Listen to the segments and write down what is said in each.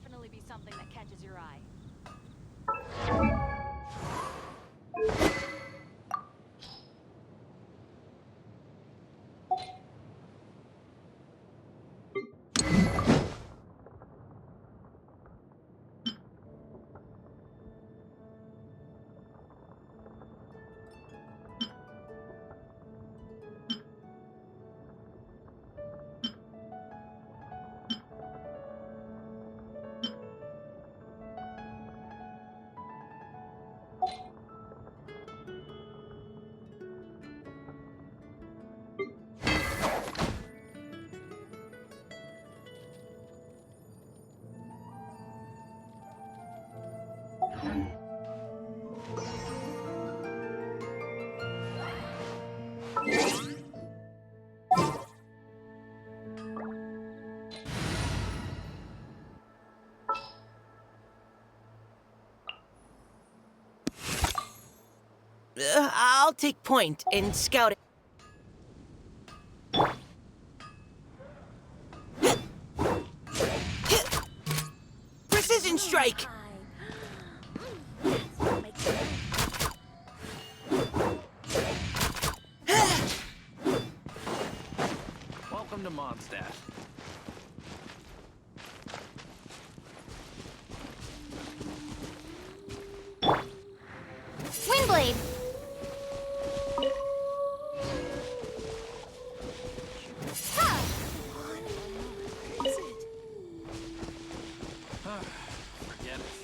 definitely be something that catches your eye. I'll take point in scouting. Precision strike! Welcome to Mondstadt. Windblade! Forget it.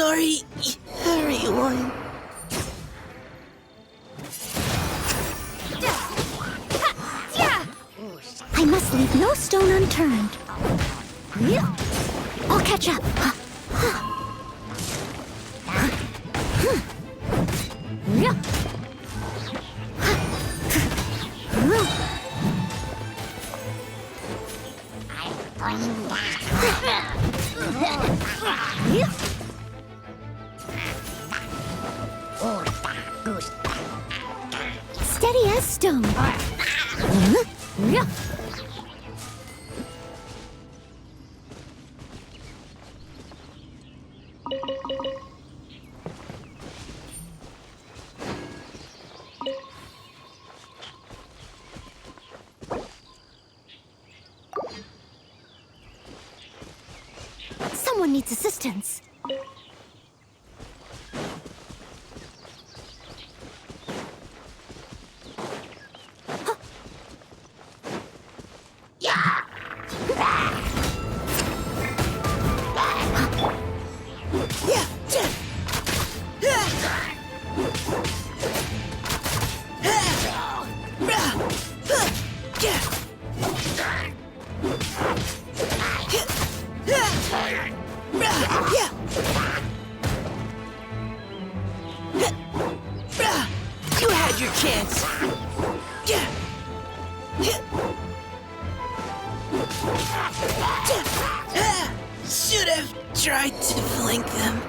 sorry, everyone. I must leave no stone unturned. I'll catch up. Steady as stone. Someone needs assistance. You had your chance. Should have tried to flank them.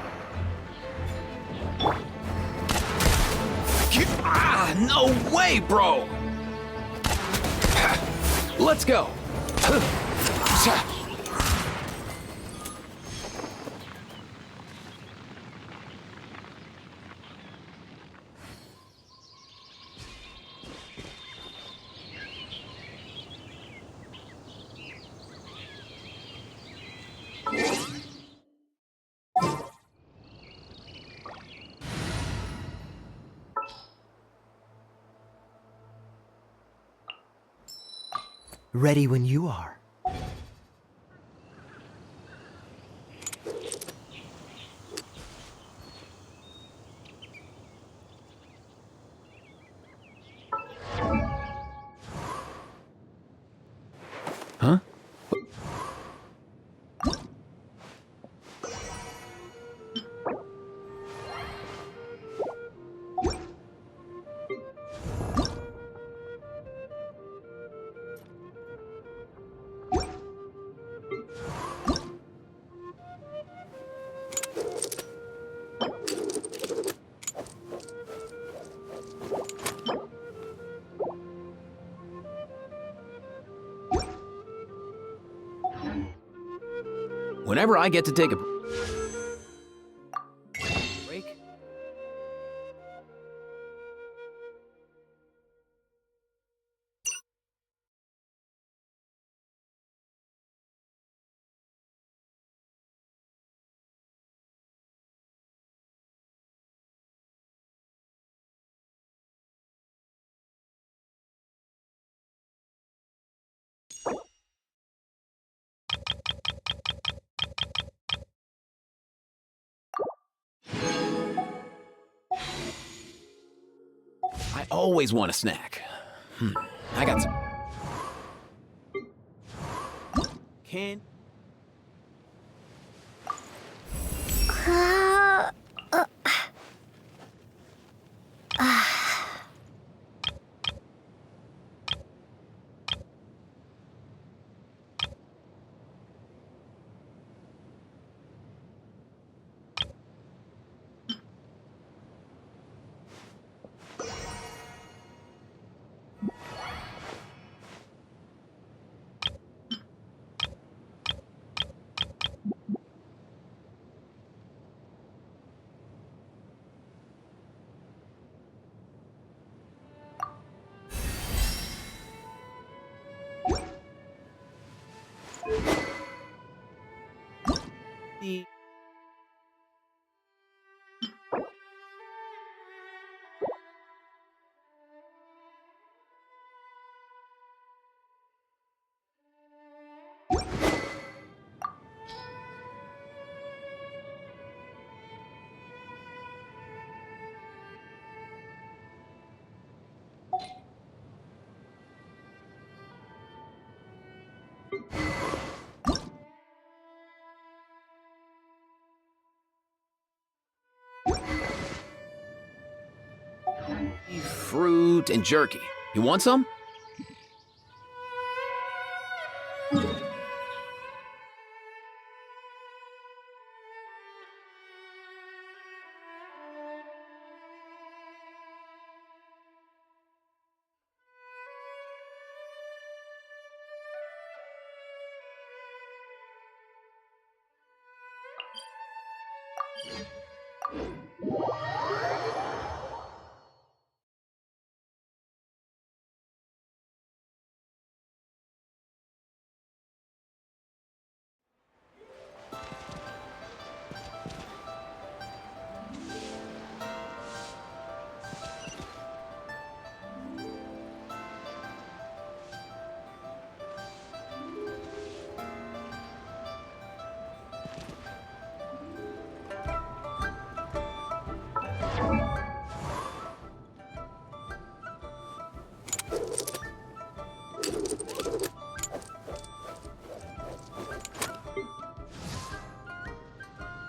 Ah, no way, bro! Let's go. Ready when you are. Huh? Whenever I get to take a break. I always want a snack. I got some. Can. The fruit, and jerky. You want some?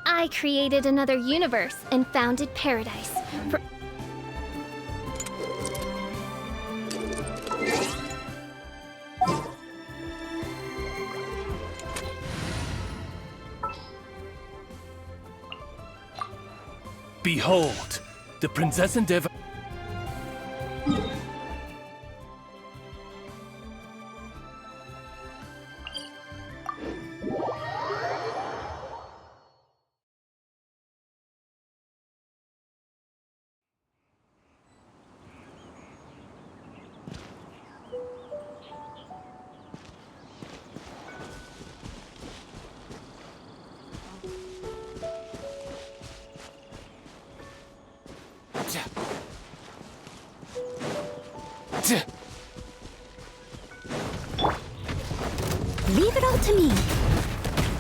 I created another universe and founded paradise. Behold, the Princess Endeavor. Leave it all to me.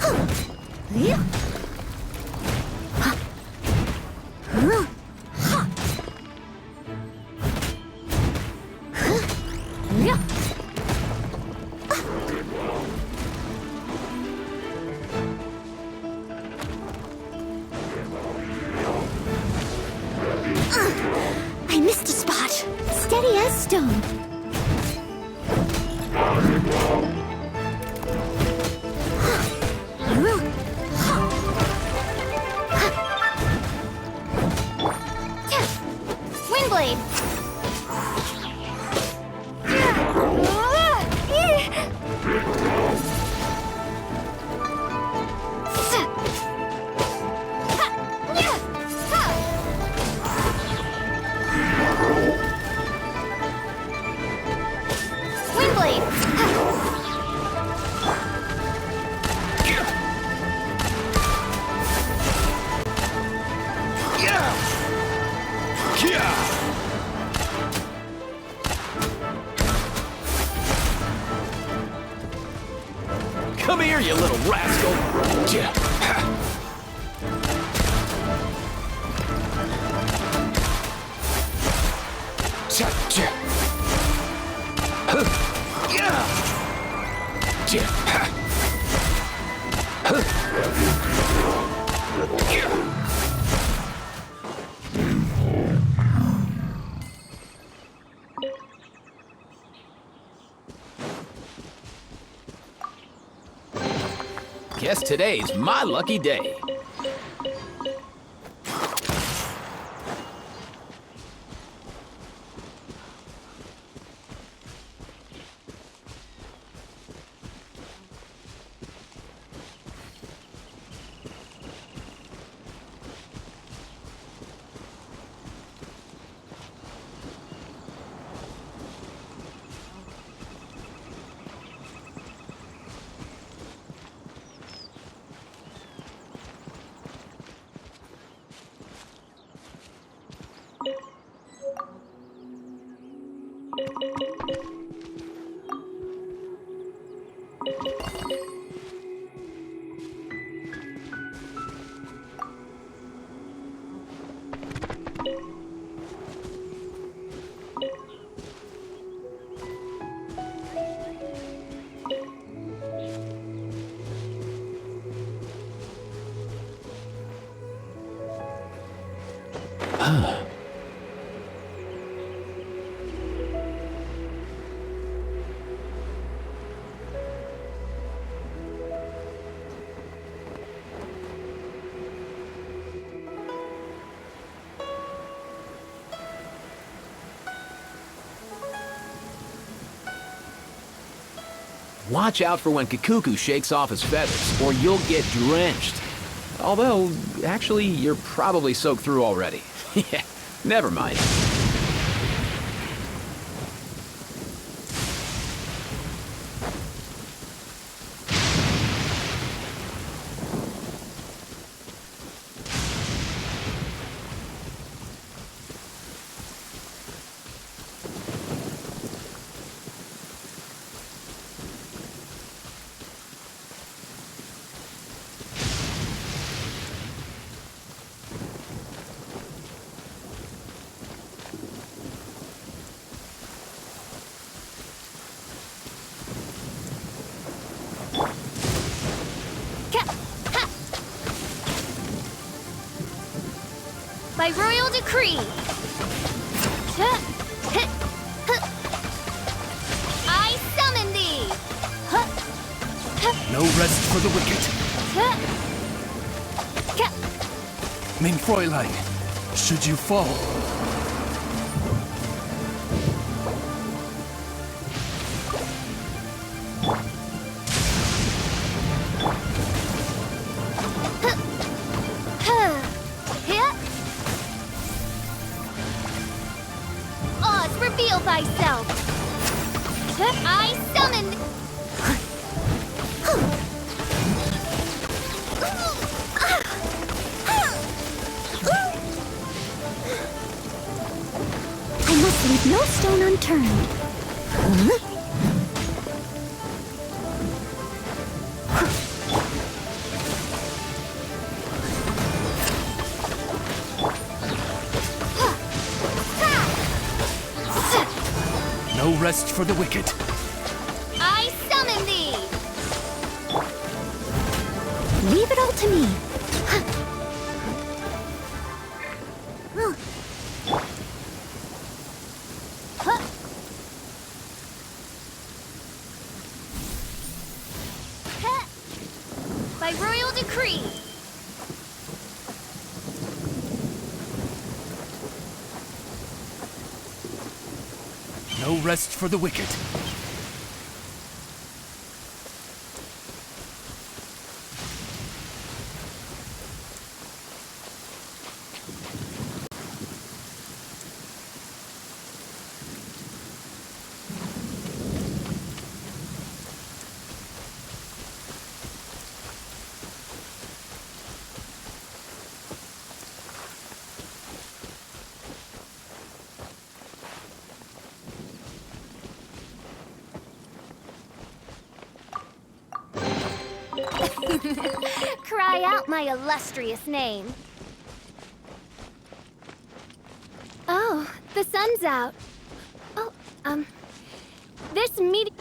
Huh. Yeah. Huh. Huh. Huh. Huh. Yeah. I missed a spot. Steady as stone. Windblade! Come here, you little rascal! Guess today's my lucky day. Watch out for when Kikuku shakes off his feathers, or you'll get drenched. Although, actually, you're probably soaked through already. Yeah, never mind. By royal decree. I summon thee. No rest for the wicked. Mein Fräulein, should you fall, Oz, reveal thyself. I summon. I must leave no stone unturned. no rest for the wicked. I summon thee. Leave it all to me. By royal decree. No rest for the wicked. Cry out my illustrious name. Oh, the sun's out. Oh, this meeting.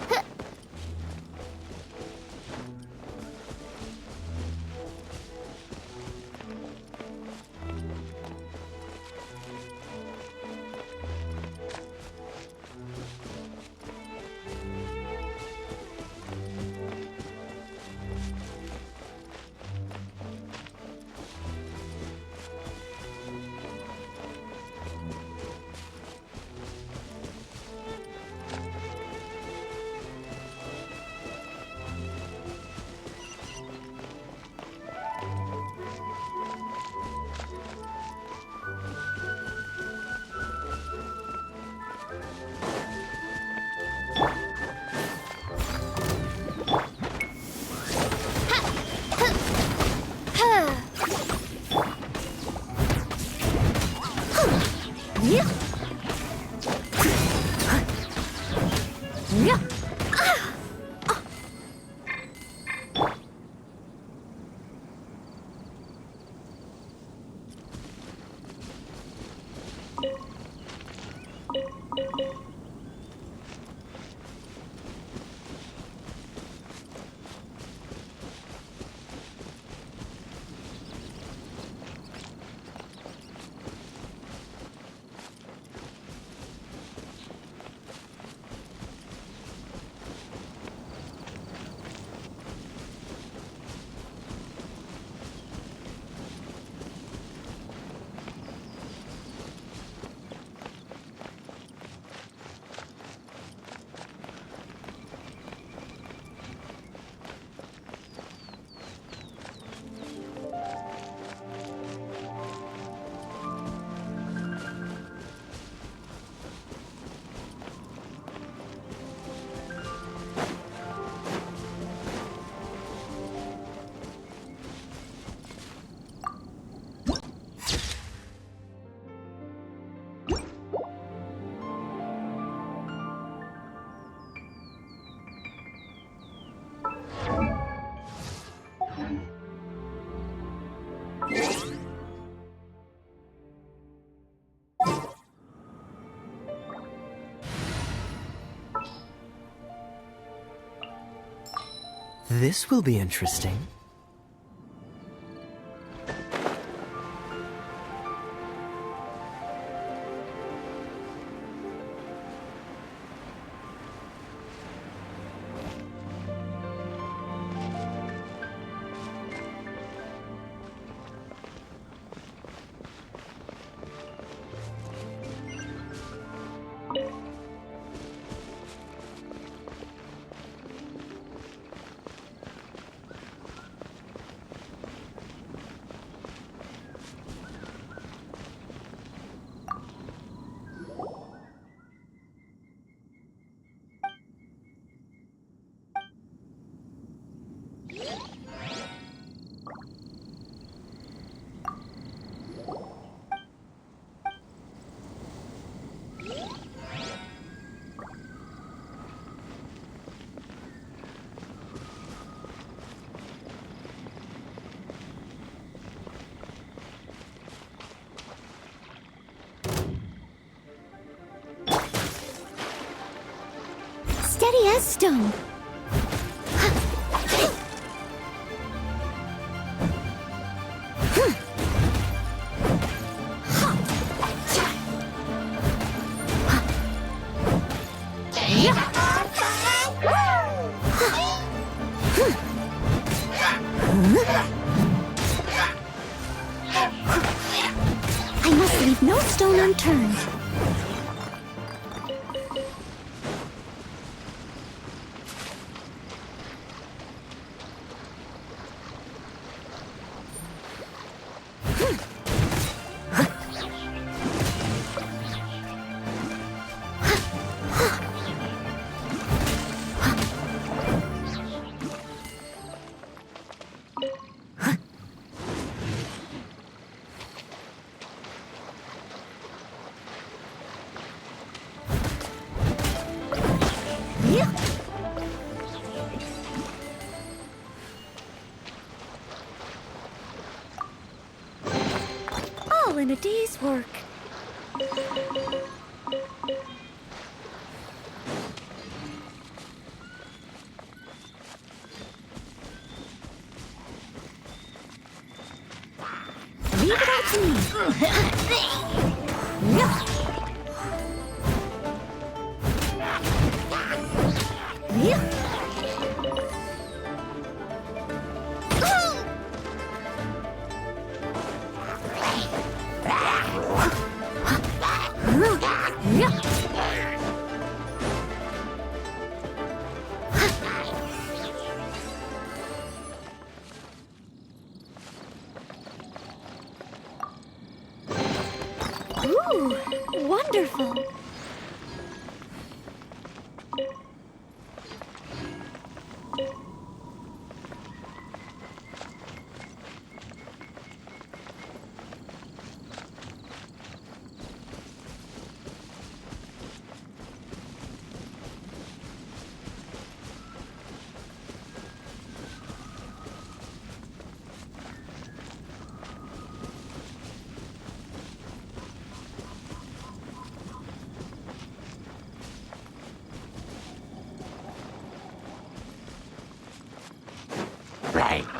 This will be interesting. Steady as stone. I must leave no stone unturned. All in a day's work. Leave it all to me. Ooh, wonderful.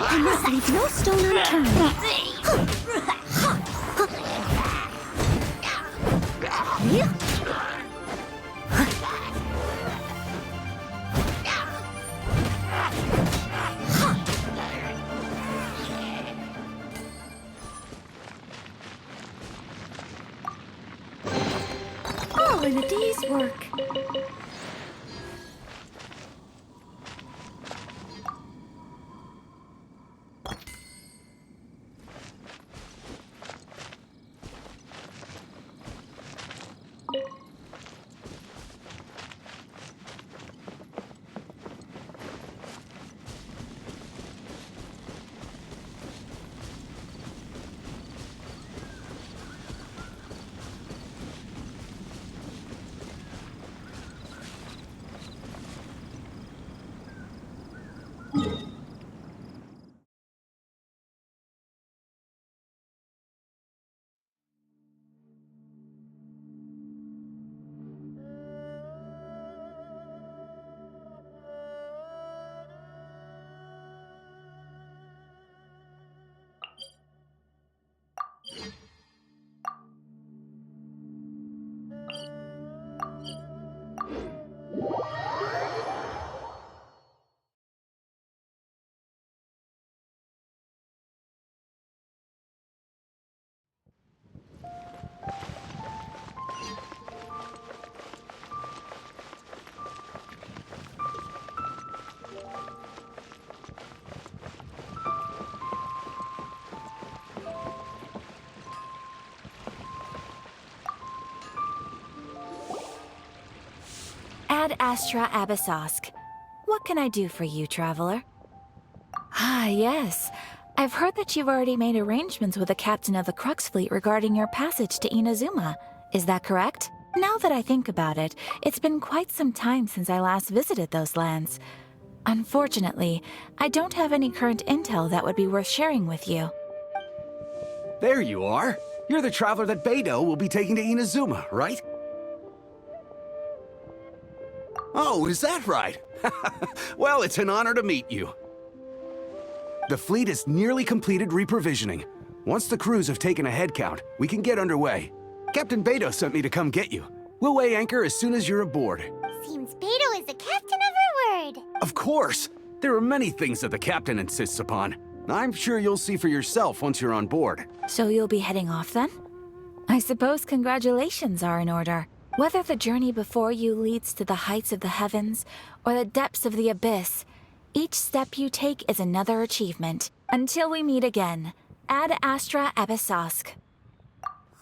I must leave no stone unturned. All in a day's work. Ad Astra Abyssosk. What can I do for you, traveler? Ah, yes. I've heard that you've already made arrangements with the captain of the Crux Fleet regarding your passage to Inazuma. Is that correct? Now that I think about it, it's been quite some time since I last visited those lands. Unfortunately, I don't have any current intel that would be worth sharing with you. There you are. You're the traveler that Beidou will be taking to Inazuma, right? Oh, is that right? Well, it's an honor to meet you. The fleet has nearly completed reprovisioning. Once the crews have taken a head count, we can get underway. Captain Beidou sent me to come get you. We'll weigh anchor as soon as you're aboard. Seems Beidou is the captain of her word. Of course! There are many things that the captain insists upon. I'm sure you'll see for yourself once you're on board. So you'll be heading off then? I suppose congratulations are in order. Whether the journey before you leads to the heights of the heavens or the depths of the abyss, each step you take is another achievement. Until we meet again, Ad Astra Abyssosk.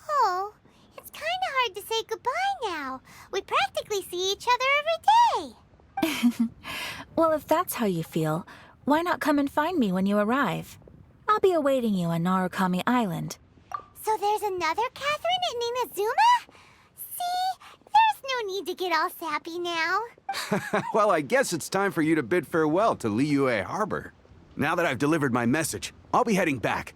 Oh, it's kind of hard to say goodbye now. We practically see each other every day. Well, if that's how you feel, why not come and find me when you arrive? I'll be awaiting you on Narukami Island. So there's another Catherine in Inazuma? See, there's no need to get all sappy now. Well, I guess it's time for you to bid farewell to Liyue Harbor. Now that I've delivered my message, I'll be heading back.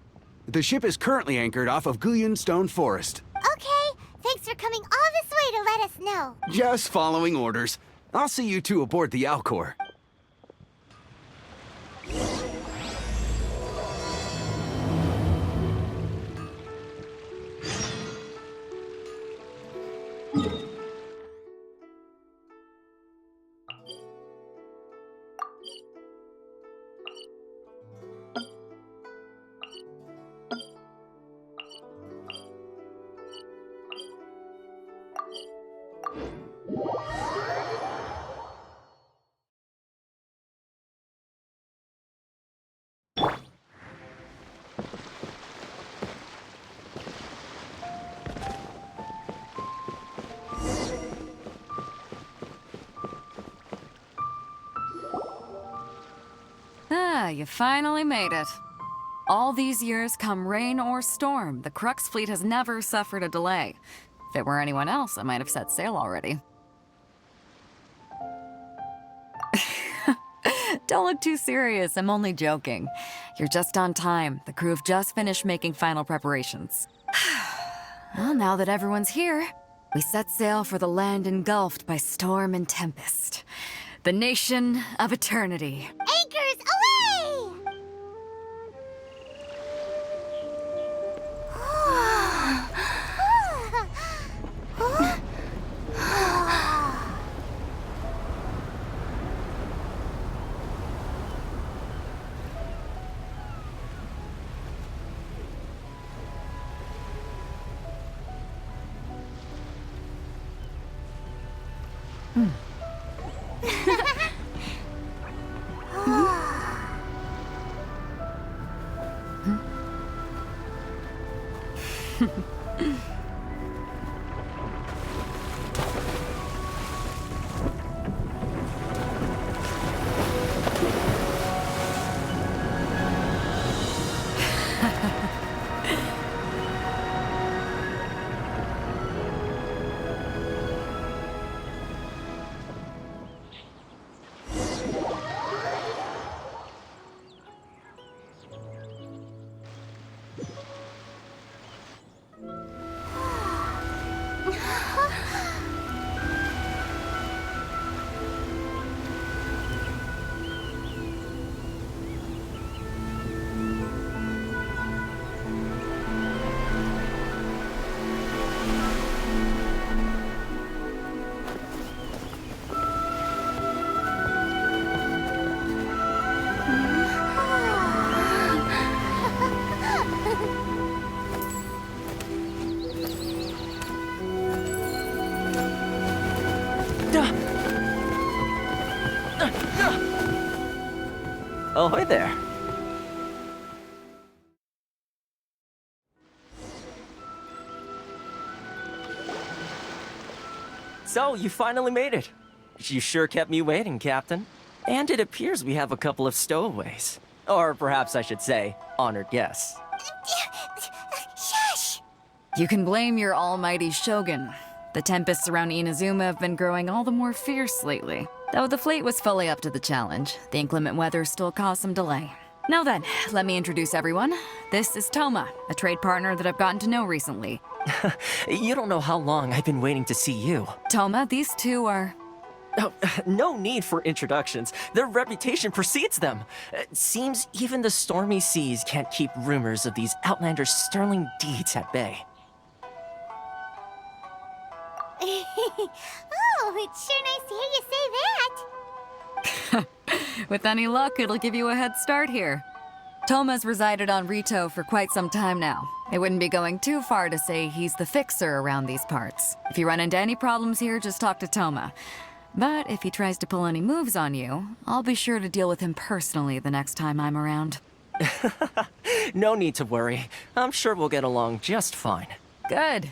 The ship is currently anchored off of Guyun Stone Forest. Okay, thanks for coming all this way to let us know. Just following orders. I'll see you two aboard the Alcor. Ah, you finally made it. All these years, come rain or storm, the Crux Fleet has never suffered a delay. If it were anyone else, I might have set sail already. Don't look too serious, I'm only joking. You're just on time. The crew have just finished making final preparations. Well, now that everyone's here, we set sail for the land engulfed by storm and tempest. The nation of eternity. Anchors away! Ahoy there. So, you finally made it. You sure kept me waiting, Captain. And it appears we have a couple of stowaways. Or perhaps I should say, honored guests. Shush! You can blame your almighty Shogun. The tempests around Inazuma have been growing all the more fierce lately. Though the fleet was fully up to the challenge, the inclement weather still caused some delay. Now then, let me introduce everyone. This is Toma, a trade partner that I've gotten to know recently. You don't know how long I've been waiting to see you. Toma, these two are... Oh, no need for introductions. Their reputation precedes them. Seems even the stormy seas can't keep rumors of these Outlanders' sterling deeds at bay. Oh, it's sure nice to hear you say that. With any luck, it'll give you a head start here. Toma's resided on Rito for quite some time now. It wouldn't be going too far to say he's the fixer around these parts. If you run into any problems here, just talk to Toma. But if he tries to pull any moves on you, I'll be sure to deal with him personally the next time I'm around. No need to worry. I'm sure we'll get along just fine. Good.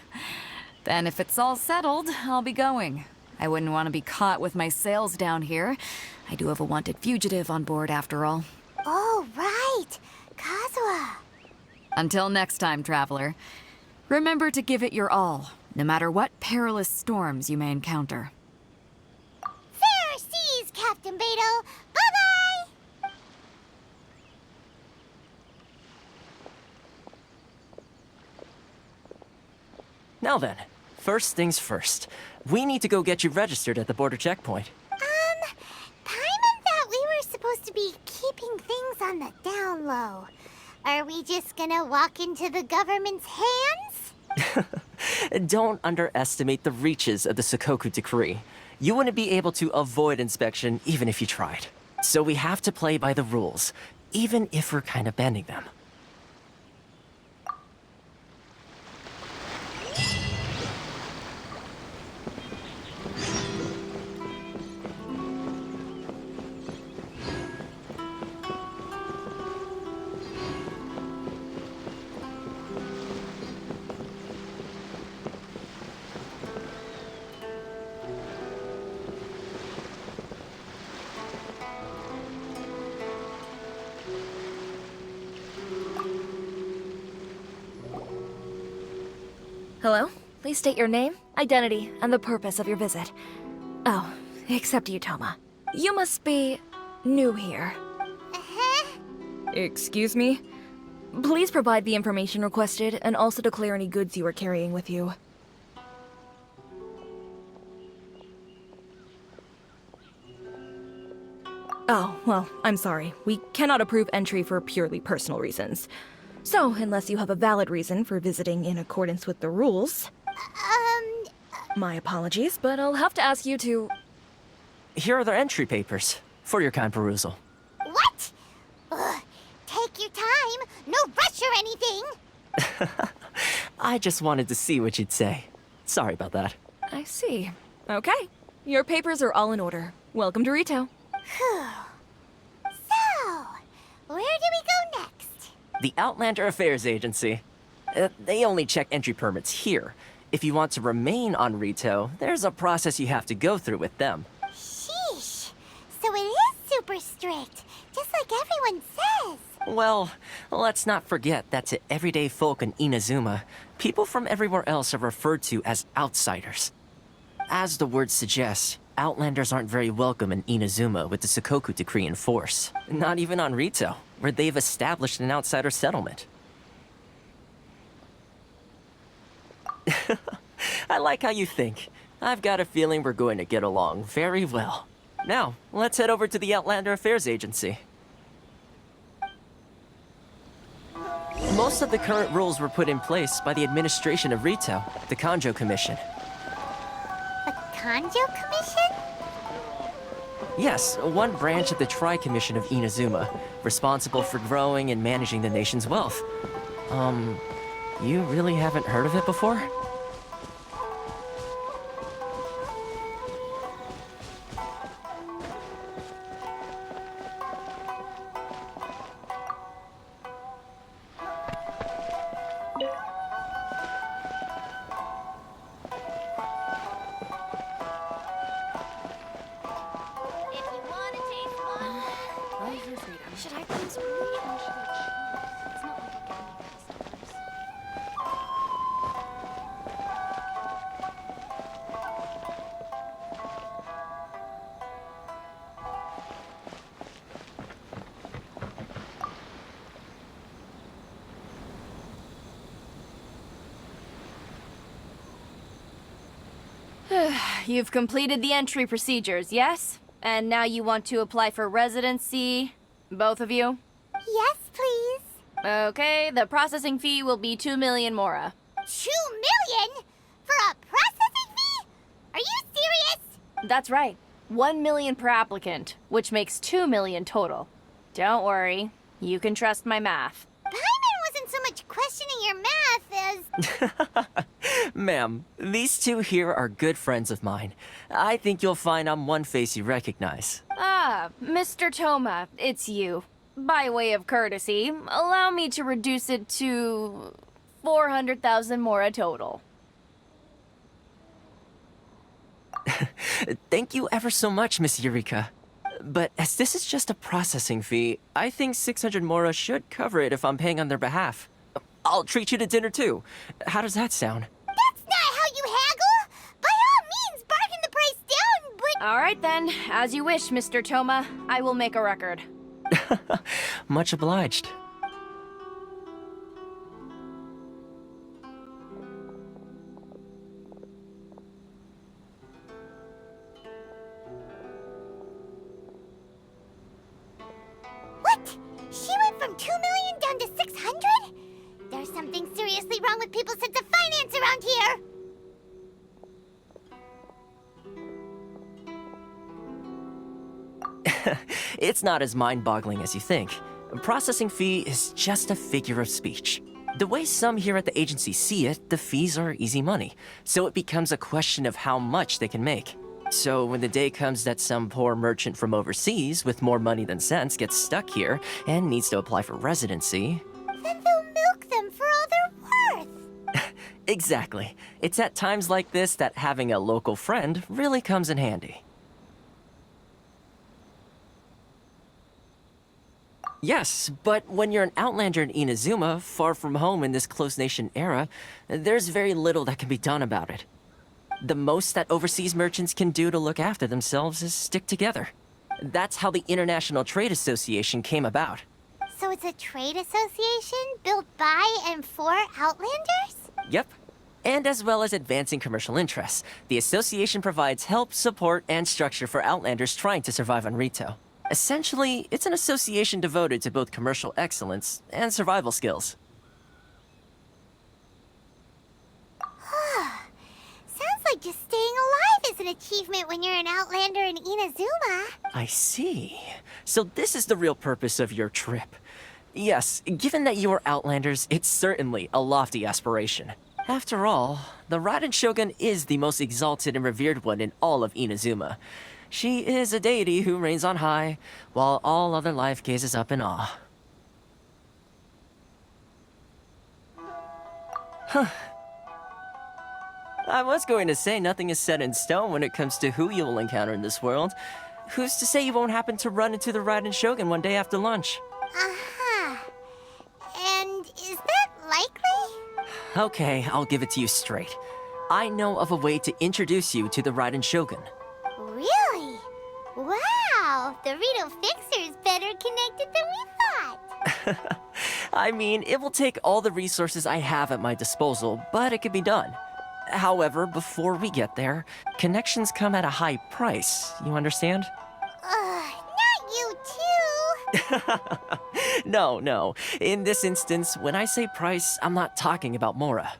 Then if it's all settled, I'll be going. I wouldn't want to be caught with my sails down here. I do have a wanted fugitive on board after all. Oh, right. Kazuha. Until next time, traveler. Remember to give it your all, no matter what perilous storms you may encounter. Fair seas, Captain Beidou. Bye-bye! Now then, first things first. We need to go get you registered at the border checkpoint. Paimon thought we were supposed to be keeping things on the down low. Are we just gonna walk into the government's hands? Don't underestimate the reaches of the Sakoku Decree. You wouldn't be able to avoid inspection even if you tried. So we have to play by the rules, even if we're kind of bending them. Hello? Please state your name, identity, and the purpose of your visit. Oh, except you, Toma. You must be new here. Uh-huh. Excuse me? Please provide the information requested and also declare any goods you are carrying with you. Oh, well, I'm sorry. We cannot approve entry for purely personal reasons. So, unless you have a valid reason for visiting in accordance with the rules... My apologies, but I'll have to ask you to... Here are their entry papers, for your kind perusal. What? Ugh, take your time. No rush or anything. I just wanted to see what you'd say. Sorry about that. I see. Okay. Your papers are all in order. Welcome to Rito. So, where do we go next? The Outlander Affairs Agency. They only check entry permits here. If you want to remain on Rito, there's a process you have to go through with them. Sheesh. So it is super strict, just like everyone says. Well, let's not forget that to everyday folk in Inazuma, people from everywhere else are referred to as outsiders. As the word suggests, Outlanders aren't very welcome in Inazuma with the Sakoku Decree in force. Not even on Rito, where they've established an outsider settlement. I like how you think. I've got a feeling we're going to get along very well. Now, let's head over to the Outlander Affairs Agency. Most of the current rules were put in place by the administration of Rito, the Kanjo Commission. The Kanjo Commission? Yes, one branch of the Tri-Commission of Inazuma, responsible for growing and managing the nation's wealth. You really haven't heard of it before? Should I close one? Which one should I do? It's not like I got any customers. You've completed the entry procedures, yes? And now you want to apply for residency? Both of you? Yes, please. Okay, the processing fee will be 2 million mora. 2 million? For a processing fee? Are you serious? That's right. 1 million per applicant, which makes 2 million total. Don't worry, you can trust my math. Paimon wasn't so much questioning your math as... Ma'am, these two here are good friends of mine. I think you'll find I'm one face you recognize. Ah, Mr. Toma, it's you. By way of courtesy, allow me to reduce it to 400,000 mora total. Thank you ever so much, Miss Eureka. But as this is just a processing fee, I think 600 mora should cover it if I'm paying on their behalf. I'll treat you to dinner too. How does that sound? That's not how you haggle! By all means, bargain the price down, but... All right then, as you wish, Mr. Toma. I will make a record. Much obliged. What? She went from 2 million down to 600? There's something seriously wrong with people's sense of finance around here! It's not as mind-boggling as you think. A processing fee is just a figure of speech. The way some here at the agency see it, the fees are easy money, so it becomes a question of how much they can make. So when the day comes that some poor merchant from overseas with more money than sense gets stuck here and needs to apply for residency... Then they'll milk them for all they're worth! Exactly. It's at times like this that having a local friend really comes in handy. Yes, but when you're an outlander in Inazuma, far from home in this closed nation era, there's very little that can be done about it. The most that overseas merchants can do to look after themselves is stick together. That's how the International Trade Association came about. So it's a trade association built by and for Outlanders? Yep. And as well as advancing commercial interests, the association provides help, support, and structure for Outlanders trying to survive on Rito. Essentially, it's an association devoted to both commercial excellence and survival skills. Sounds like just staying alive is an achievement when you're an Outlander in Inazuma. I see. So this is the real purpose of your trip. Yes, given that you are Outlanders, it's certainly a lofty aspiration. After all, the Raiden Shogun is the most exalted and revered one in all of Inazuma. She is a deity who reigns on high, while all other life gazes up in awe. Huh. I was going to say nothing is set in stone when it comes to who you will encounter in this world. Who's to say you won't happen to run into the Raiden Shogun one day after lunch? Uh-huh. And is that likely? Okay, I'll give it to you straight. I know of a way to introduce you to the Raiden Shogun. Really? Wow, the Rito Fixer's better connected than we thought. I mean, it will take all the resources I have at my disposal, but it could be done. However, before we get there, connections come at a high price, you understand? Not you too. No. In this instance, when I say price, I'm not talking about Mora.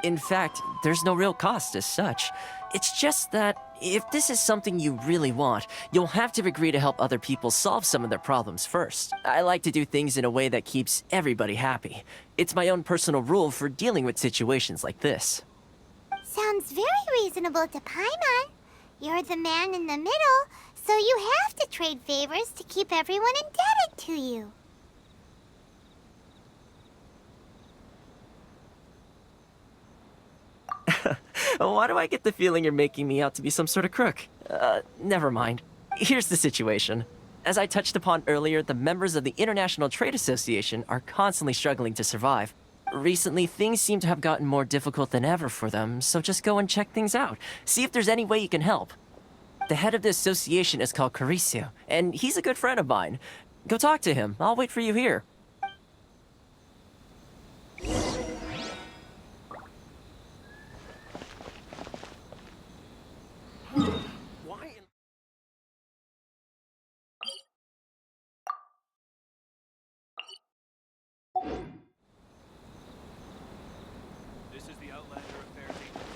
In fact, there's no real cost as such. It's just that if this is something you really want, you'll have to agree to help other people solve some of their problems first. I like to do things in a way that keeps everybody happy. It's my own personal rule for dealing with situations like this. Sounds very reasonable to Paimon. You're the man in the middle, so you have to trade favors to keep everyone indebted to you. Why do I get the feeling you're making me out to be some sort of crook? Never mind. Here's the situation. As I touched upon earlier, the members of the International Trade Association are constantly struggling to survive. Recently, things seem to have gotten more difficult than ever for them, so just go and check things out. See if there's any way you can help. The head of the association is called Caricio, and he's a good friend of mine. Go talk to him. I'll wait for you here. This is the Outlander Affairs Agency.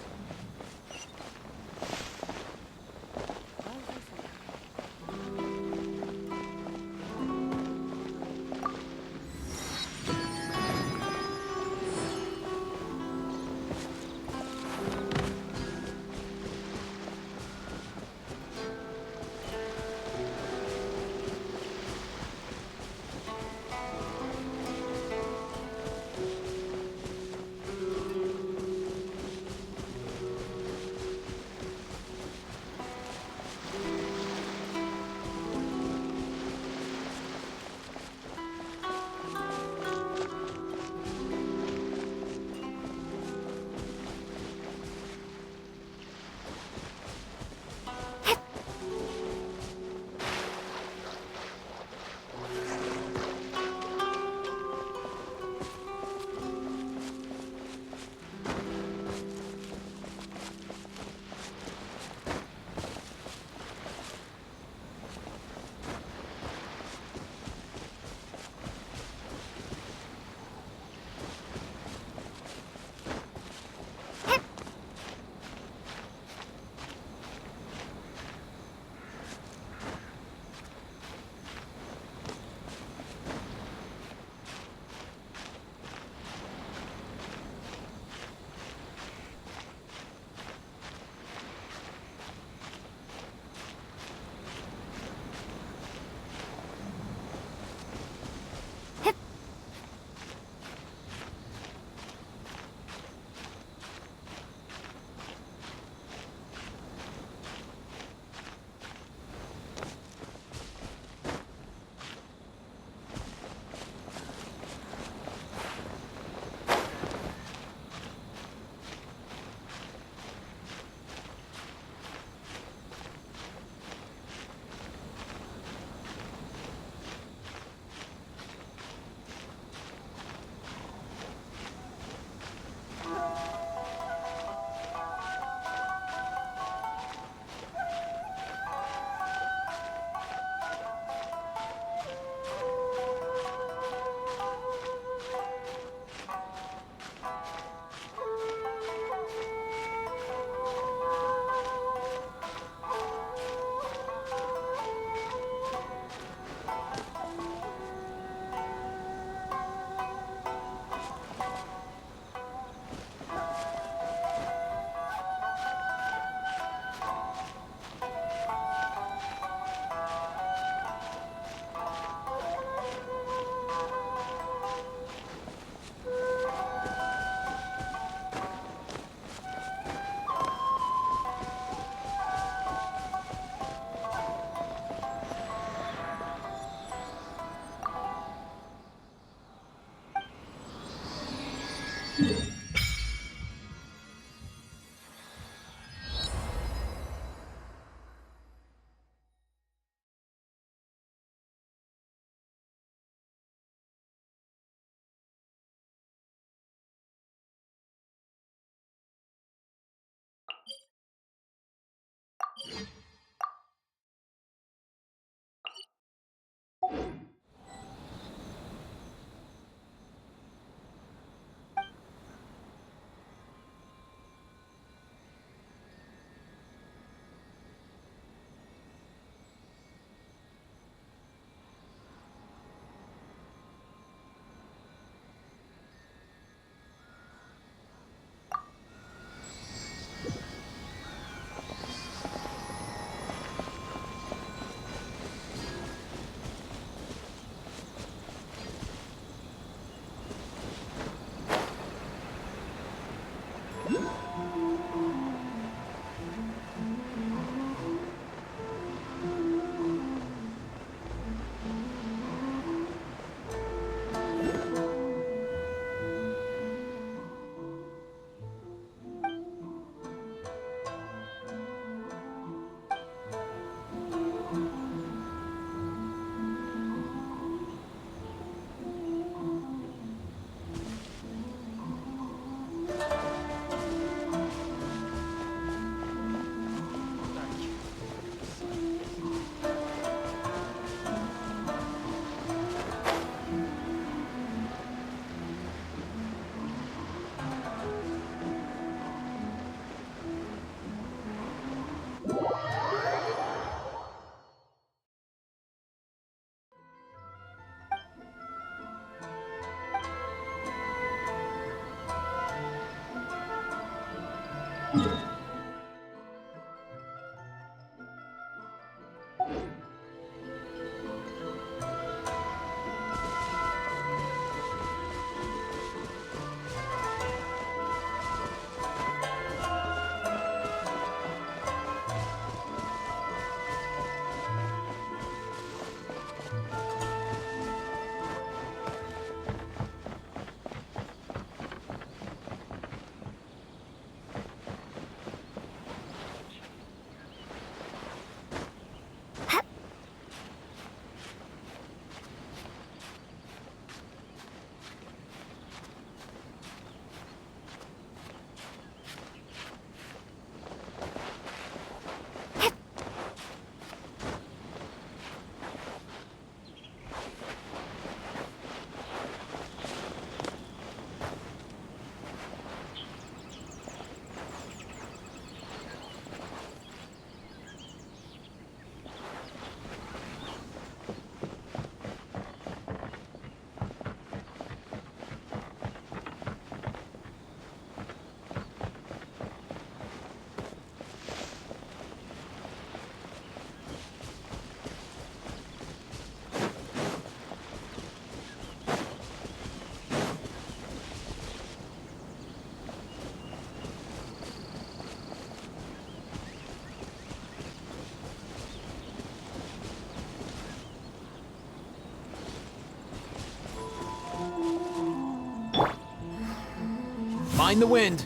Mind the wind.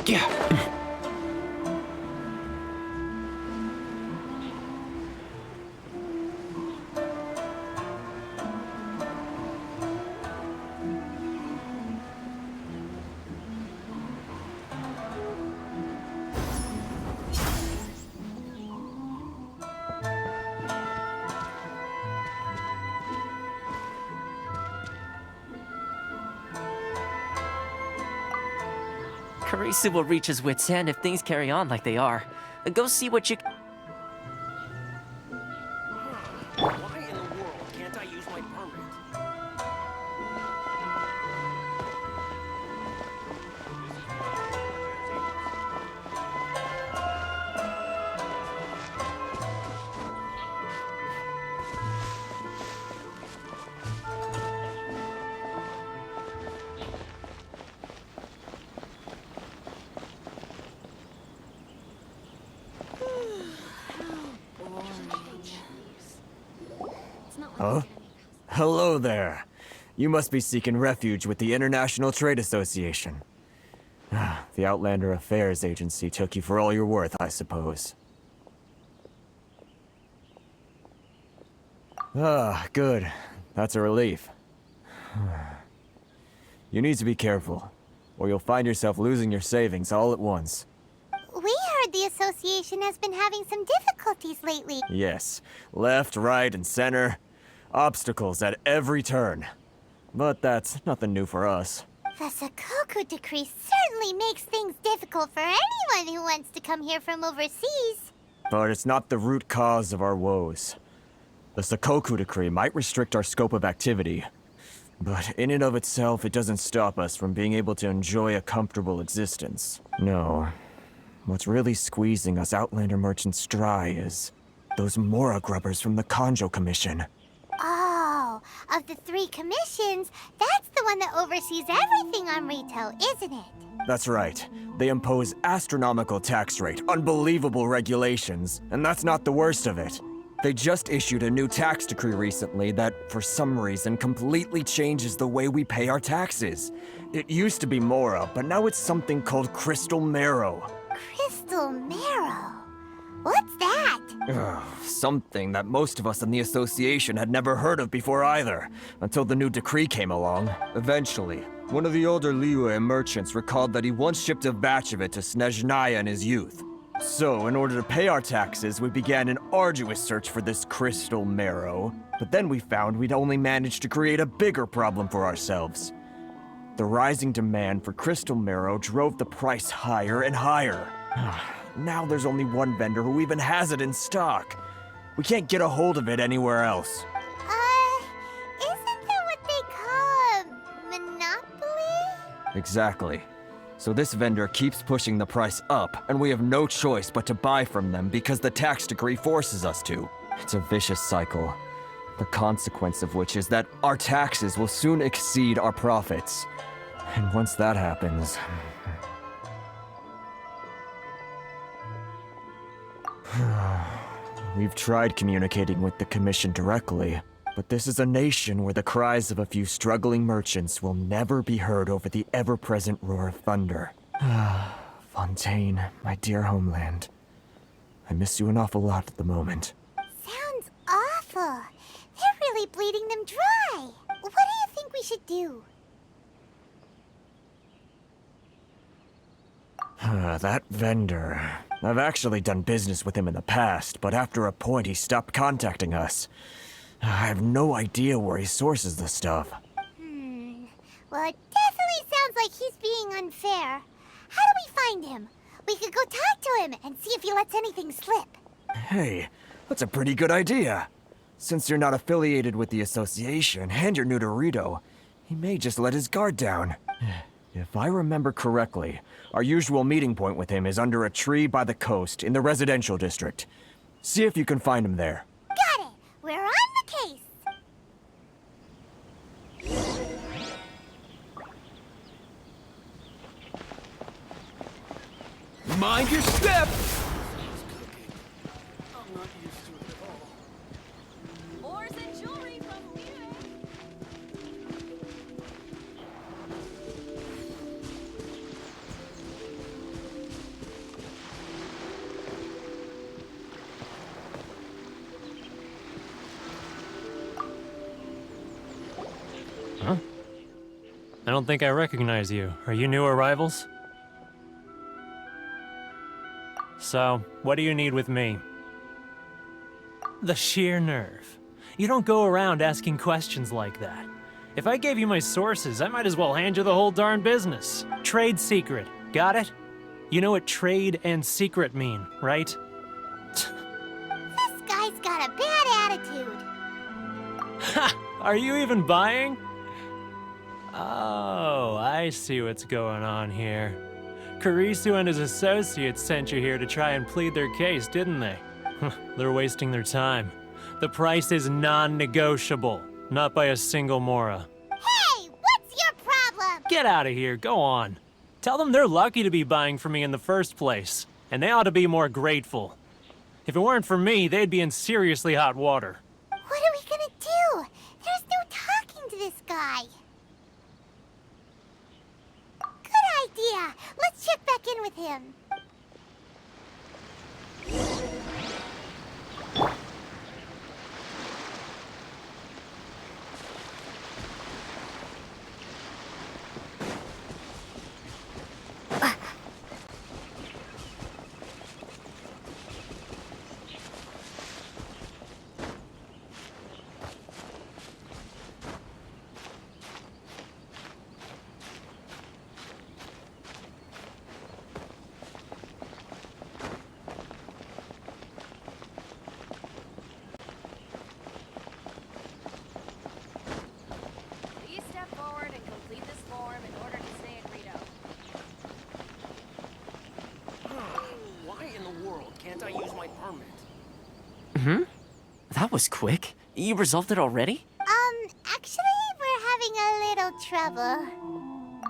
Yeah. Karisu will reach his wit's end if things carry on like they are. Go see what you... Why in the world can't I use my permit? Huh? Hello there. You must be seeking refuge with the International Trade Association. The Outlander Affairs Agency took you for all you're worth, I suppose. Ah, good. That's a relief. You need to be careful, or you'll find yourself losing your savings all at once. We heard the association has been having some difficulties lately. Yes, left, right, and center. Obstacles at every turn. But that's nothing new for us. The Sakoku Decree certainly makes things difficult for anyone who wants to come here from overseas. But it's not the root cause of our woes. The Sakoku Decree might restrict our scope of activity, but in and of itself, it doesn't stop us from being able to enjoy a comfortable existence. No. What's really squeezing us Outlander merchants dry is those Mora grubbers from the Kanjo Commission. Oh, of the 3 commissions, that's the one that oversees everything on retail, isn't it? That's right. They impose astronomical tax rate, unbelievable regulations, and that's not the worst of it. They just issued a new tax decree recently that, for some reason, completely changes the way we pay our taxes. It used to be Mora, but now it's something called Crystal Marrow. Crystal Marrow? What's that? Something that most of us in the association had never heard of before either, until the new decree came along. Eventually, one of the older Liyue merchants recalled that he once shipped a batch of it to Snezhnaya in his youth. So, in order to pay our taxes, we began an arduous search for this Crystal Marrow. But then we found we'd only managed to create a bigger problem for ourselves. The rising demand for Crystal Marrow drove the price higher and higher. Now there's only one vendor who even has it in stock. We can't get a hold of it anywhere else. Isn't that what they call a monopoly? Exactly. So this vendor keeps pushing the price up, and we have no choice but to buy from them because the tax decree forces us to. It's a vicious cycle. The consequence of which is that our taxes will soon exceed our profits. And once that happens... We've tried communicating with the Commission directly, but this is a nation where the cries of a few struggling merchants will never be heard over the ever-present roar of thunder. Fontaine, my dear homeland. I miss you an awful lot at the moment. Sounds awful. They're really bleeding them dry. What do you think we should do? That vendor... I've actually done business with him in the past, but after a point he stopped contacting us. I have no idea where he sources the stuff. Well, it definitely sounds like he's being unfair. How do we find him? We could go talk to him and see if he lets anything slip. Hey, that's a pretty good idea. Since you're not affiliated with the association and you're new to Rito, he may just let his guard down. If I remember correctly, our usual meeting point with him is under a tree by the coast in the residential district. See if you can find him there. Got it! We're on the case! Mind your step! Ores and jewelry from Liyue. Huh? I don't think I recognize you. Are you new arrivals? So, what do you need with me? The sheer nerve. You don't go around asking questions like that. If I gave you my sources, I might as well hand you the whole darn business. Trade secret. Got it? You know what trade and secret mean, right? This guy's got a bad attitude. Ha! Are you even buying? Oh, I see what's going on here. Kurisu and his associates sent you here to try and plead their case, didn't they? They're wasting their time. The price is non-negotiable, not by a single Mora. Hey, what's your problem? Get out of here, go on. Tell them they're lucky to be buying from me in the first place, and they ought to be more grateful. If it weren't for me, they'd be in seriously hot water. What are we gonna do? There's no talking to this guy. Good idea. Let's check back in with him. Please step forward and complete this form in order to stay in Rito. Why in the world can't I use my permit? That was quick. You resolved it already? Actually, we're having a little trouble.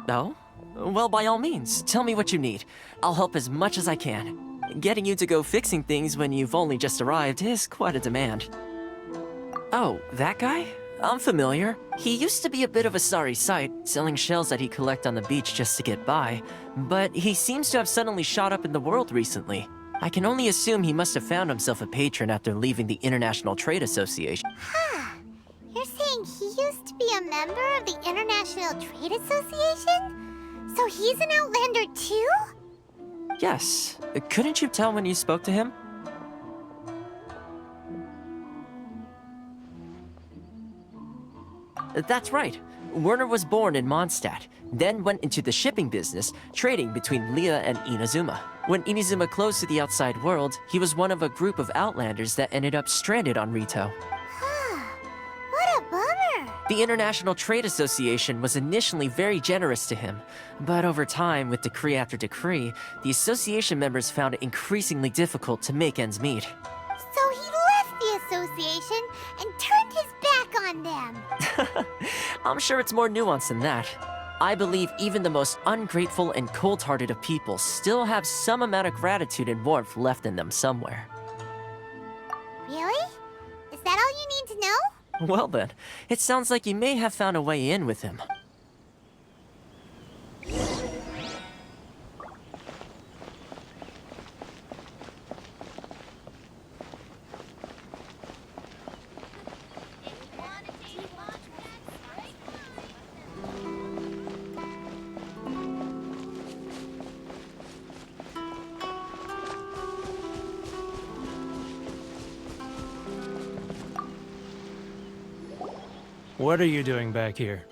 No? Well, by all means, tell me what you need. I'll help as much as I can. Getting you to go fixing things when you've only just arrived is quite a demand. Oh, that guy? I'm familiar. He used to be a bit of a sorry sight, selling shells that he collect on the beach just to get by. But he seems to have suddenly shot up in the world recently. I can only assume he must have found himself a patron after leaving the International Trade Association. Huh. You're saying he used to be a member of the International Trade Association? So he's an Outlander too? Yes. Couldn't you tell when you spoke to him? That's right. Werner was born in Mondstadt, then went into the shipping business, trading between Liyue and Inazuma. When Inazuma closed to the outside world, he was one of a group of Outlanders that ended up stranded on Rito. What a bummer. The International Trade Association was initially very generous to him, but over time, with decree after decree, the association members found it increasingly difficult to make ends meet. So he left the association and turned his back on them. I'm sure it's more nuanced than that. I believe even the most ungrateful and cold-hearted of people still have some amount of gratitude and warmth left in them somewhere. Really? Is that all you need to know? Well then, it sounds like you may have found a way in with him. What are you doing back here?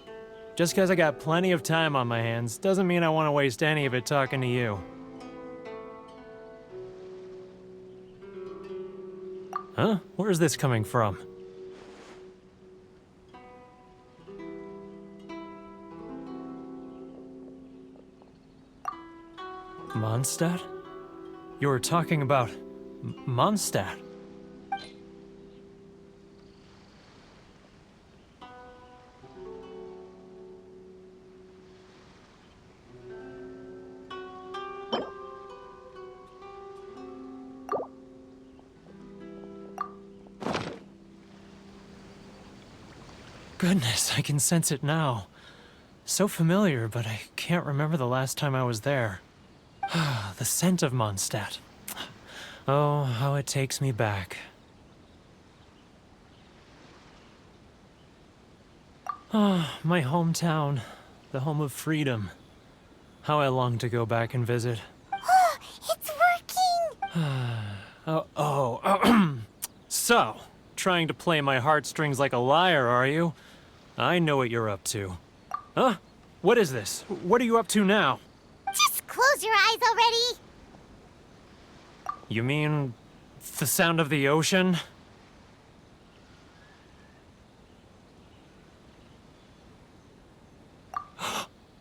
Just because I got plenty of time on my hands doesn't mean I want to waste any of it talking to you. Huh? Where's this coming from? Mondstadt? You were talking about Mondstadt. Goodness, I can sense it now. So familiar, but I can't remember the last time I was there. The scent of Mondstadt. Oh, how it takes me back. Oh, my hometown. The home of freedom. How I long to go back and visit. It's working! So, trying to play my heartstrings like a liar, are you? I know what you're up to. Huh? What is this? What are you up to now? Just close your eyes already! You mean the sound of the ocean?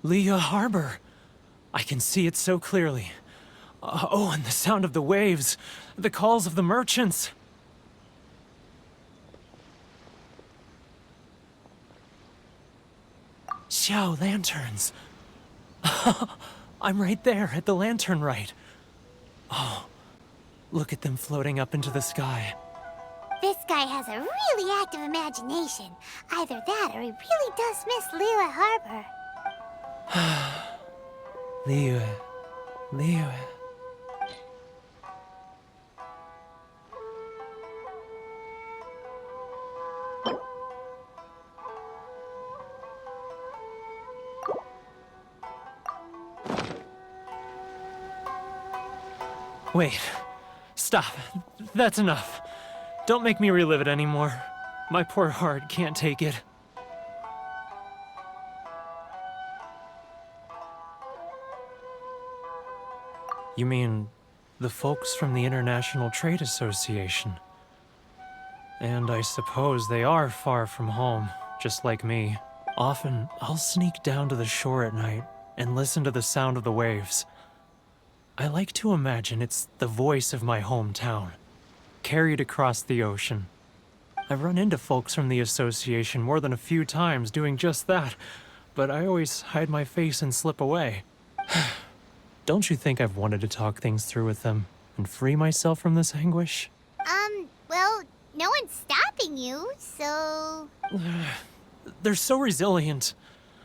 Leah Harbor. I can see it so clearly. Oh, and the sound of the waves. The calls of the merchants. Xiao lanterns. I'm right there at the lantern right. Oh, look at them floating up into the sky. This guy has a really active imagination. Either that or he really does miss Liyue Harbor. Liyue. Wait. Stop. That's enough. Don't make me relive it anymore. My poor heart can't take it. You mean the folks from the International Trade Association? And I suppose they are far from home, just like me. Often, I'll sneak down to the shore at night and listen to the sound of the waves. I like to imagine it's the voice of my hometown, carried across the ocean. I've run into folks from the association more than a few times doing just that, but I always hide my face and slip away. Don't you think I've wanted to talk things through with them and free myself from this anguish? Well, no one's stopping you, so... They're so resilient.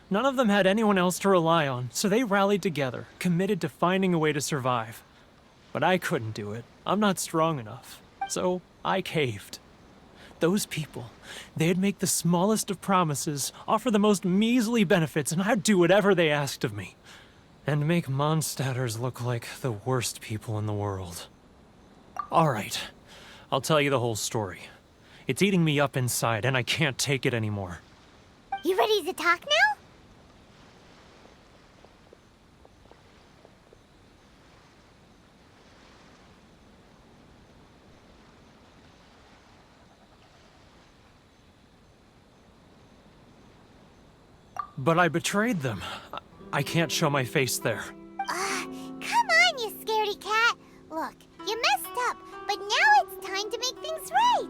None of them had anyone else to rely on, so they rallied together, committed to finding a way to survive. But I couldn't do it. I'm not strong enough. So I caved. Those people, they'd make the smallest of promises, offer the most measly benefits, and I'd do whatever they asked of me. And make Mondstadters look like the worst people in the world. All right, I'll tell you the whole story. It's eating me up inside, and I can't take it anymore. You ready to talk now? But I betrayed them. I can't show my face there. Come on, you scaredy cat. Look, you messed up, but now it's time to make things right.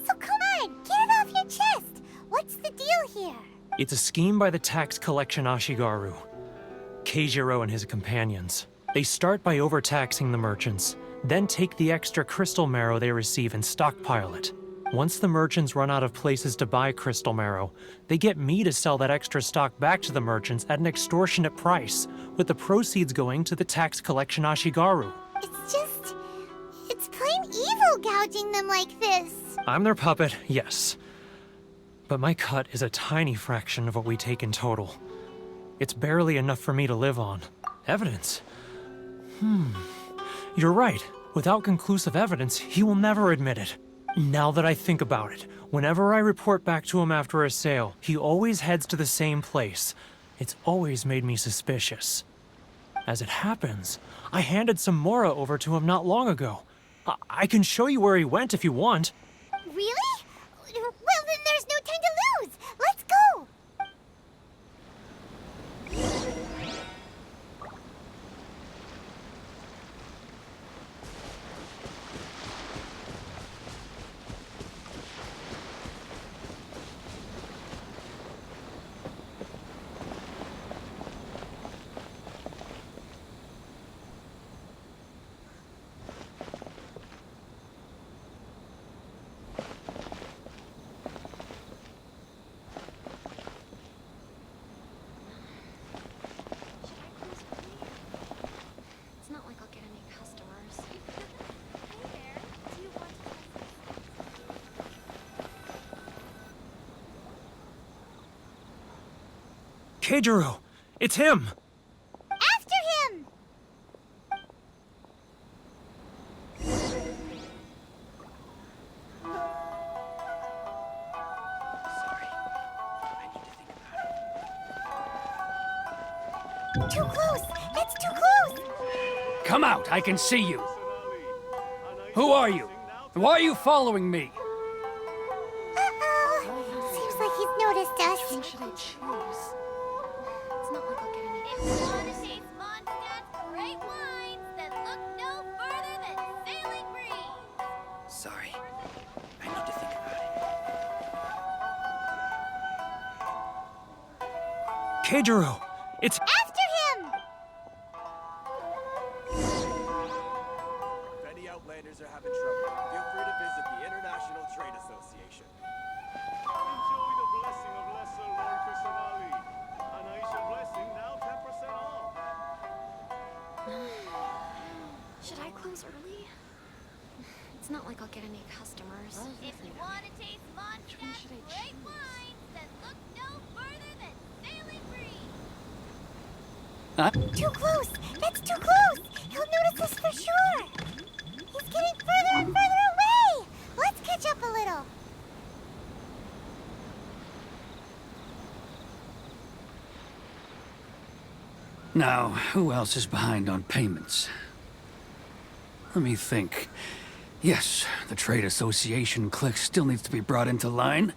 So come on, get it off your chest. What's the deal here? It's a scheme by the tax collection Ashigaru. Keijiro and his companions. They start by overtaxing the merchants, then take the extra crystal marrow they receive and stockpile it. Once the merchants run out of places to buy crystal marrow, they get me to sell that extra stock back to the merchants at an extortionate price, with the proceeds going to the tax collection Ashigaru. It's plain evil gouging them like this. I'm their puppet, yes. But my cut is a tiny fraction of what we take in total. It's barely enough for me to live on. Evidence? You're right. Without conclusive evidence, he will never admit it. Now that I think about it, whenever I report back to him after a sale, he always heads to the same place. It's always made me suspicious. As it happens, I handed some Mora over to him not long ago. I can show you where he went if you want. Really? Well, then there's no time to lose. Let's go. Keijiro! It's him! After him! Too close! That's too close! Come out, I can see you. Who are you? Why are you following me? Uh-oh. Seems like he's noticed us. Which one should I choose? It's not like I'll get any. If you want to taste Mondstadt's great wines, then look no further than Sailing Breeze. Sorry. I need to think about it. Keijiro! It's... After him! If any Outlanders are having trouble, feel free to visit the International Trade Association. Enjoy the blessing of Lesser Lord Kusanali. An Aisha blessing now 10% off. Should I close early? It's not like I'll get any customers. If you want to taste Mondstadt's should I great choose? wines, then look no further than Sailing Breeze. Huh? Too close! That's too close! He'll notice us for sure! He's getting further and further away! Let's catch up a little. Now, who else is behind on payments? Let me think. Yes, the Trade Association clique still needs to be brought into line.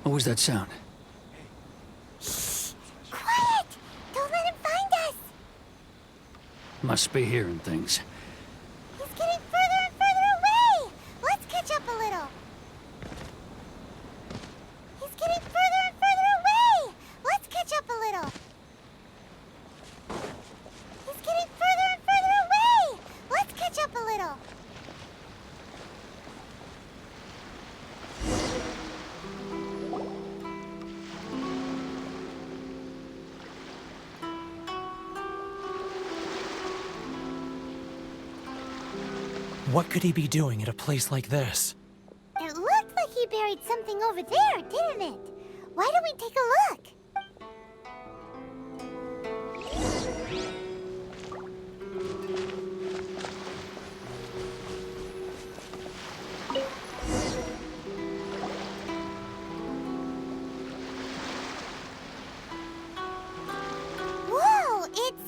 What was that sound? Quiet! Don't let him find us! Must be hearing things. He's getting further and further away! Let's catch up a little. He's getting further and further away! Let's catch up a little. He's getting further and further away! Let's catch up a little. What could he be doing at a place like this? It looked like he buried something over there, didn't it? Why don't we take a look? Whoa, it's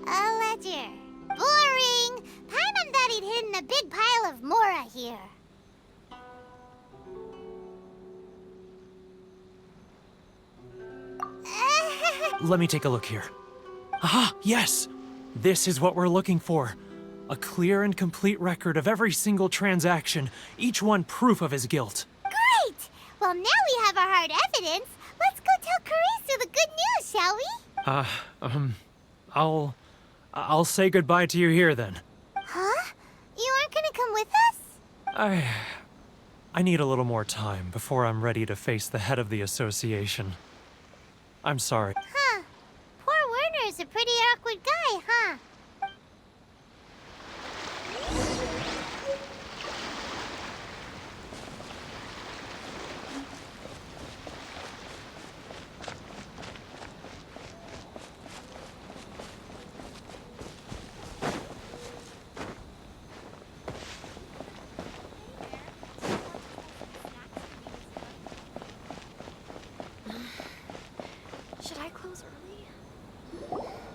a ledger. Boring! Paimon thought he'd hidden a big pile of Mora here. Let me take a look here. Aha! Yes! This is what we're looking for. A clear and complete record of every single transaction, each one proof of his guilt. Great! Well, now we have our hard evidence. Let's go tell Karisu the good news, shall we? I'll say goodbye to you here then. Huh? You aren't gonna come with us? I need a little more time before I'm ready to face the head of the association. I'm sorry. Huh. Poor Werner's a pretty awkward guy, huh? Should I close early?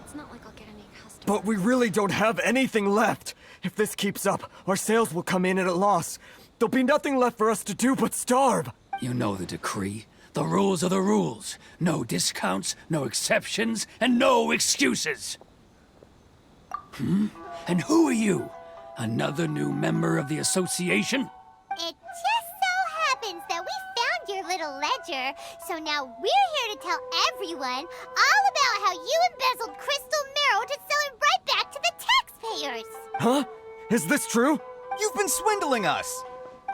It's not like I'll get any customers. But we really don't have anything left. If this keeps up, our sales will come in at a loss. There'll be nothing left for us to do but starve. You know the decree. The rules are the rules. No discounts, no exceptions, and no excuses. And who are you? Another new member of the association? It just so happens that we found your little ledger, so now we're here to tell everyone all about how you embezzled Crystal Marrow to sell it right back to the taxpayers. Huh? Is this true? You've been swindling us!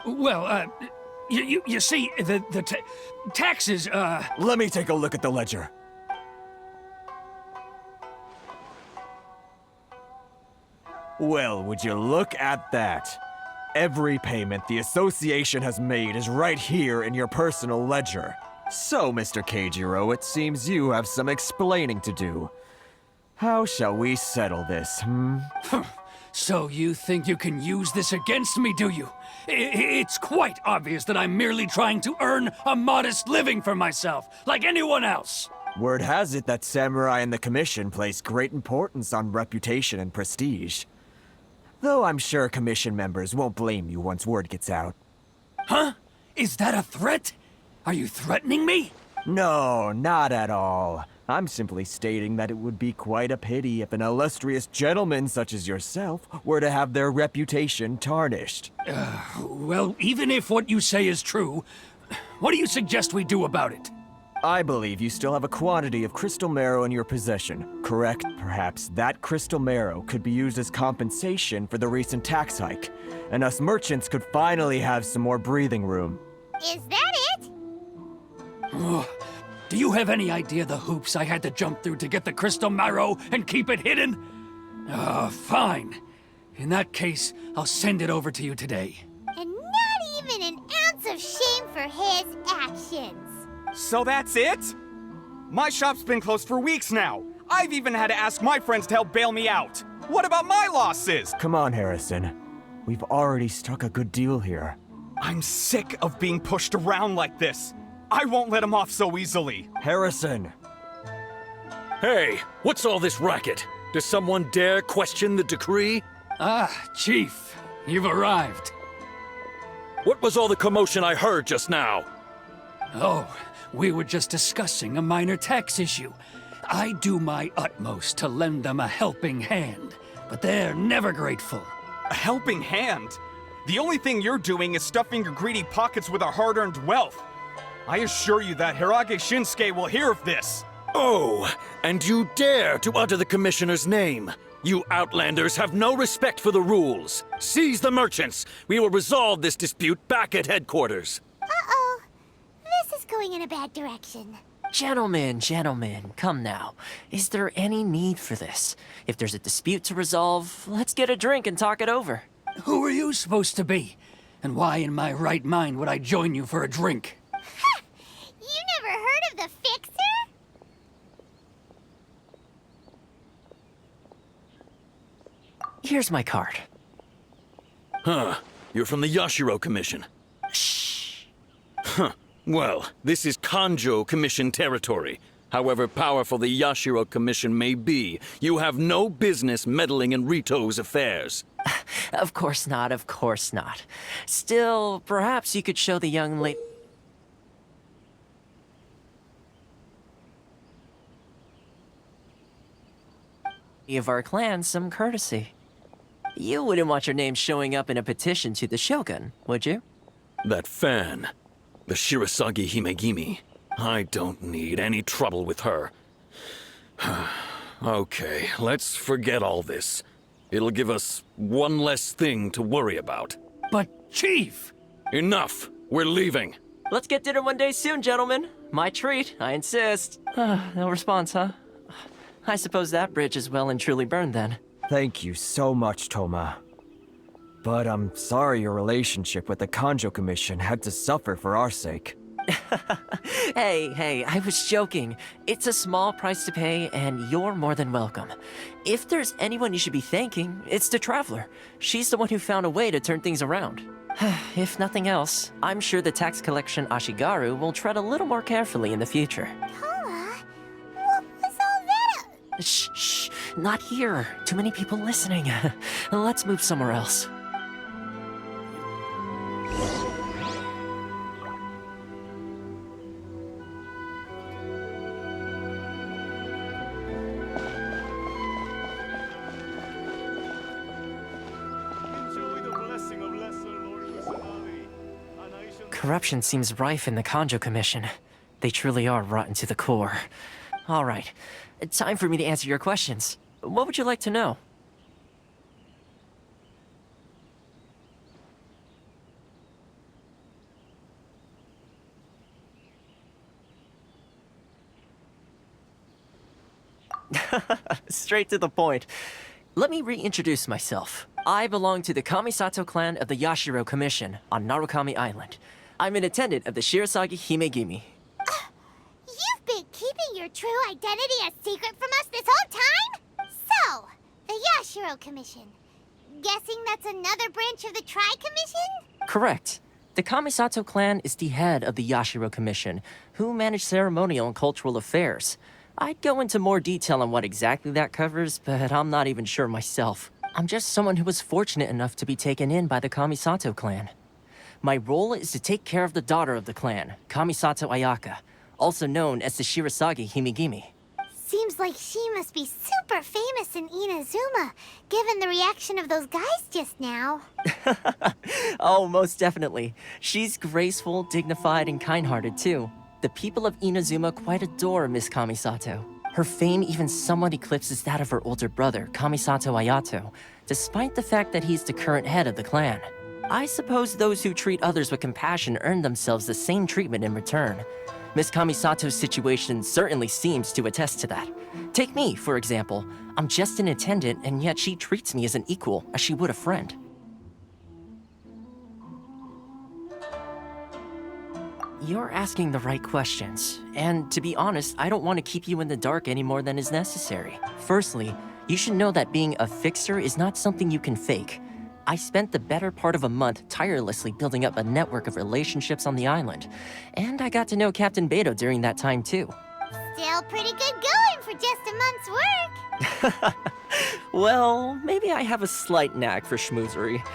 Well, you see, the taxes, Let me take a look at the ledger. Well, would you look at that? every payment the association has made is right here in your personal ledger. So, Mr. Keijiro, it seems you have some explaining to do. How shall we settle this, So you think you can use this against me, do you? It's quite obvious that I'm merely trying to earn a modest living for myself, like anyone else. Word has it that Samurai and the Commission place great importance on reputation and prestige. Though I'm sure Commission members won't blame you once word gets out. Huh? Is that a threat? Are you threatening me? No, not at all. I'm simply stating that it would be quite a pity if an illustrious gentleman such as yourself were to have their reputation tarnished. Well, even if what you say is true, what do you suggest we do about it? I believe you still have a quantity of crystal marrow in your possession, correct? Perhaps that crystal marrow could be used as compensation for the recent tax hike, and us merchants could finally have some more breathing room. Is that it? Do you have any idea the hoops I had to jump through to get the crystal marrow and keep it hidden? Fine. In that case, I'll send it over to you today. And not even an ounce of shame for his actions. So that's it? My shop's been closed for weeks now. I've even had to ask my friends to help bail me out. What about my losses? Come on, Harrison. We've already struck a good deal here. I'm sick of being pushed around like this. I won't let him off so easily. Harrison! Hey, what's all this racket? Does someone dare question the decree? Chief, you've arrived. What was all the commotion I heard just now? Oh, we were just discussing a minor tax issue. I do my utmost to lend them a helping hand, but they're never grateful. A helping hand? The only thing you're doing is stuffing your greedy pockets with our hard-earned wealth. I assure you that Hirage Shinsuke will hear of this. Oh, and you dare to utter the Commissioner's name. You Outlanders have no respect for the rules. Seize the merchants. We will resolve this dispute back at headquarters. Uh-oh. This is going in a bad direction. Gentlemen, come now. Is there any need for this? If there's a dispute to resolve, let's get a drink and talk it over. Who are you supposed to be? And why in my right mind would I join you for a drink? Ha! You never heard of the Fixer? Here's my card. Huh. You're from the Yashiro Commission. Shh. Huh. Well, this is Kanjo Commission territory. However powerful the Yashiro Commission may be, you have no business meddling in Rito's affairs. Of course not, of course not. Still, perhaps you could show the young lady... of our clan some courtesy. You wouldn't want your name showing up in a petition to the Shogun, would you? That fan, the Shirasagi Himegimi. I don't need any trouble with her. Okay, let's forget all this. It'll give us one less thing to worry about. But, Chief! Enough! We're leaving. Let's get dinner one day soon, gentlemen. My treat, I insist. No response, huh? I suppose that bridge is well and truly burned then. Thank you so much, Toma. But I'm sorry your relationship with the Kanjo Commission had to suffer for our sake. Hey, I was joking. It's a small price to pay, and you're more than welcome. If there's anyone you should be thanking, it's the Traveler. She's the one who found a way to turn things around. If nothing else, I'm sure the tax collection Ashigaru will tread a little more carefully in the future. Toma? What was all that? Shh, not here. Too many people listening. Let's move somewhere else. Enjoy the blessing of Lesser Lord Kusanagi, and I shall... Corruption seems rife in the Kanjo Commission. They truly are rotten to the core. All right, time for me to answer your questions. What would you like to know? Straight to the point. Let me reintroduce myself. I belong to the Kamisato clan of the Yashiro Commission on Narukami Island. I'm an attendant of the Shirasagi Himegimi. You've been keeping your true identity a secret from us this whole time? So, the Yashiro Commission. Guessing that's another branch of the Tri-Commission? Correct. The Kamisato clan is the head of the Yashiro Commission, who manage ceremonial and cultural affairs. I'd go into more detail on what exactly that covers, but I'm not even sure myself. I'm just someone who was fortunate enough to be taken in by the Kamisato clan. My role is to take care of the daughter of the clan, Kamisato Ayaka, also known as the Shirasagi Himegimi. Seems like she must be super famous in Inazuma, given the reaction of those guys just now. Oh, most definitely. She's graceful, dignified, and kind-hearted too. The people of Inazuma quite adore Miss Kamisato. Her fame even somewhat eclipses that of her older brother, Kamisato Ayato, despite the fact that he's the current head of the clan. I suppose those who treat others with compassion earn themselves the same treatment in return. Miss Kamisato's situation certainly seems to attest to that. Take me, for example. I'm just an attendant, and yet she treats me as an equal, as she would a friend. You're asking the right questions, and to be honest, I don't want to keep you in the dark any more than is necessary. Firstly, you should know that being a fixer is not something you can fake. I spent the better part of a month tirelessly building up a network of relationships on the island, and I got to know Captain Beto during that time too. Still pretty good going for just a month's work. Well, maybe I have a slight knack for schmoozery,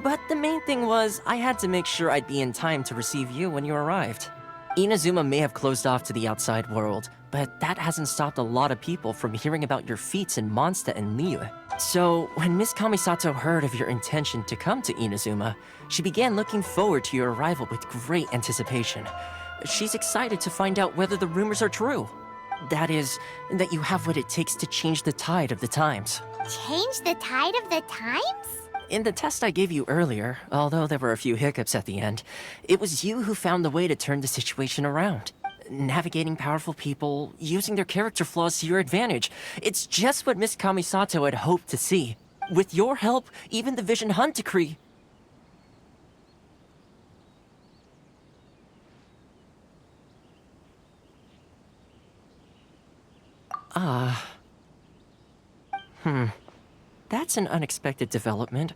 but the main thing was I had to make sure I'd be in time to receive you when you arrived. Inazuma may have closed off to the outside world, but that hasn't stopped a lot of people from hearing about your feats in Mondstadt and Liyue. So, when Miss Kamisato heard of your intention to come to Inazuma, she began looking forward to your arrival with great anticipation. She's excited to find out whether the rumors are true. That is, that you have what it takes to change the tide of the times. Change the tide of the times? In the test I gave you earlier, although there were a few hiccups at the end, it was you who found the way to turn the situation around. Navigating powerful people, using their character flaws to your advantage. It's just what Miss Kamisato had hoped to see. With your help, even the Vision Hunt Decree... That's an unexpected development.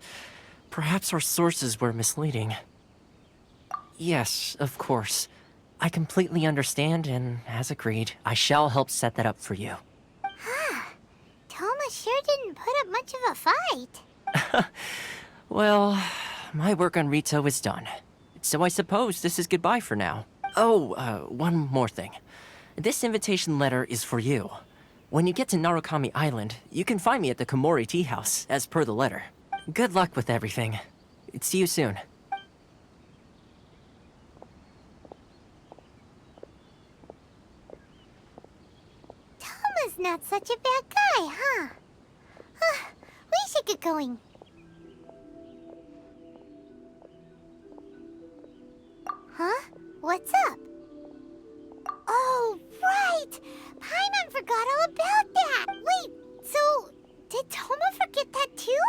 Perhaps our sources were misleading. Yes, of course. I completely understand, and as agreed, I shall help set that up for you. Toma sure didn't put up much of a fight. Well, my work on Rito is done. So I suppose this is goodbye for now. Oh, one more thing. This invitation letter is for you. When you get to Narukami Island, you can find me at the Komori Tea House, as per the letter. Good luck with everything. See you soon. Toma's not such a bad guy, huh? We should get going. Huh? What's up? Oh, right! Paimon forgot all about that! Wait, so did Toma forget that too?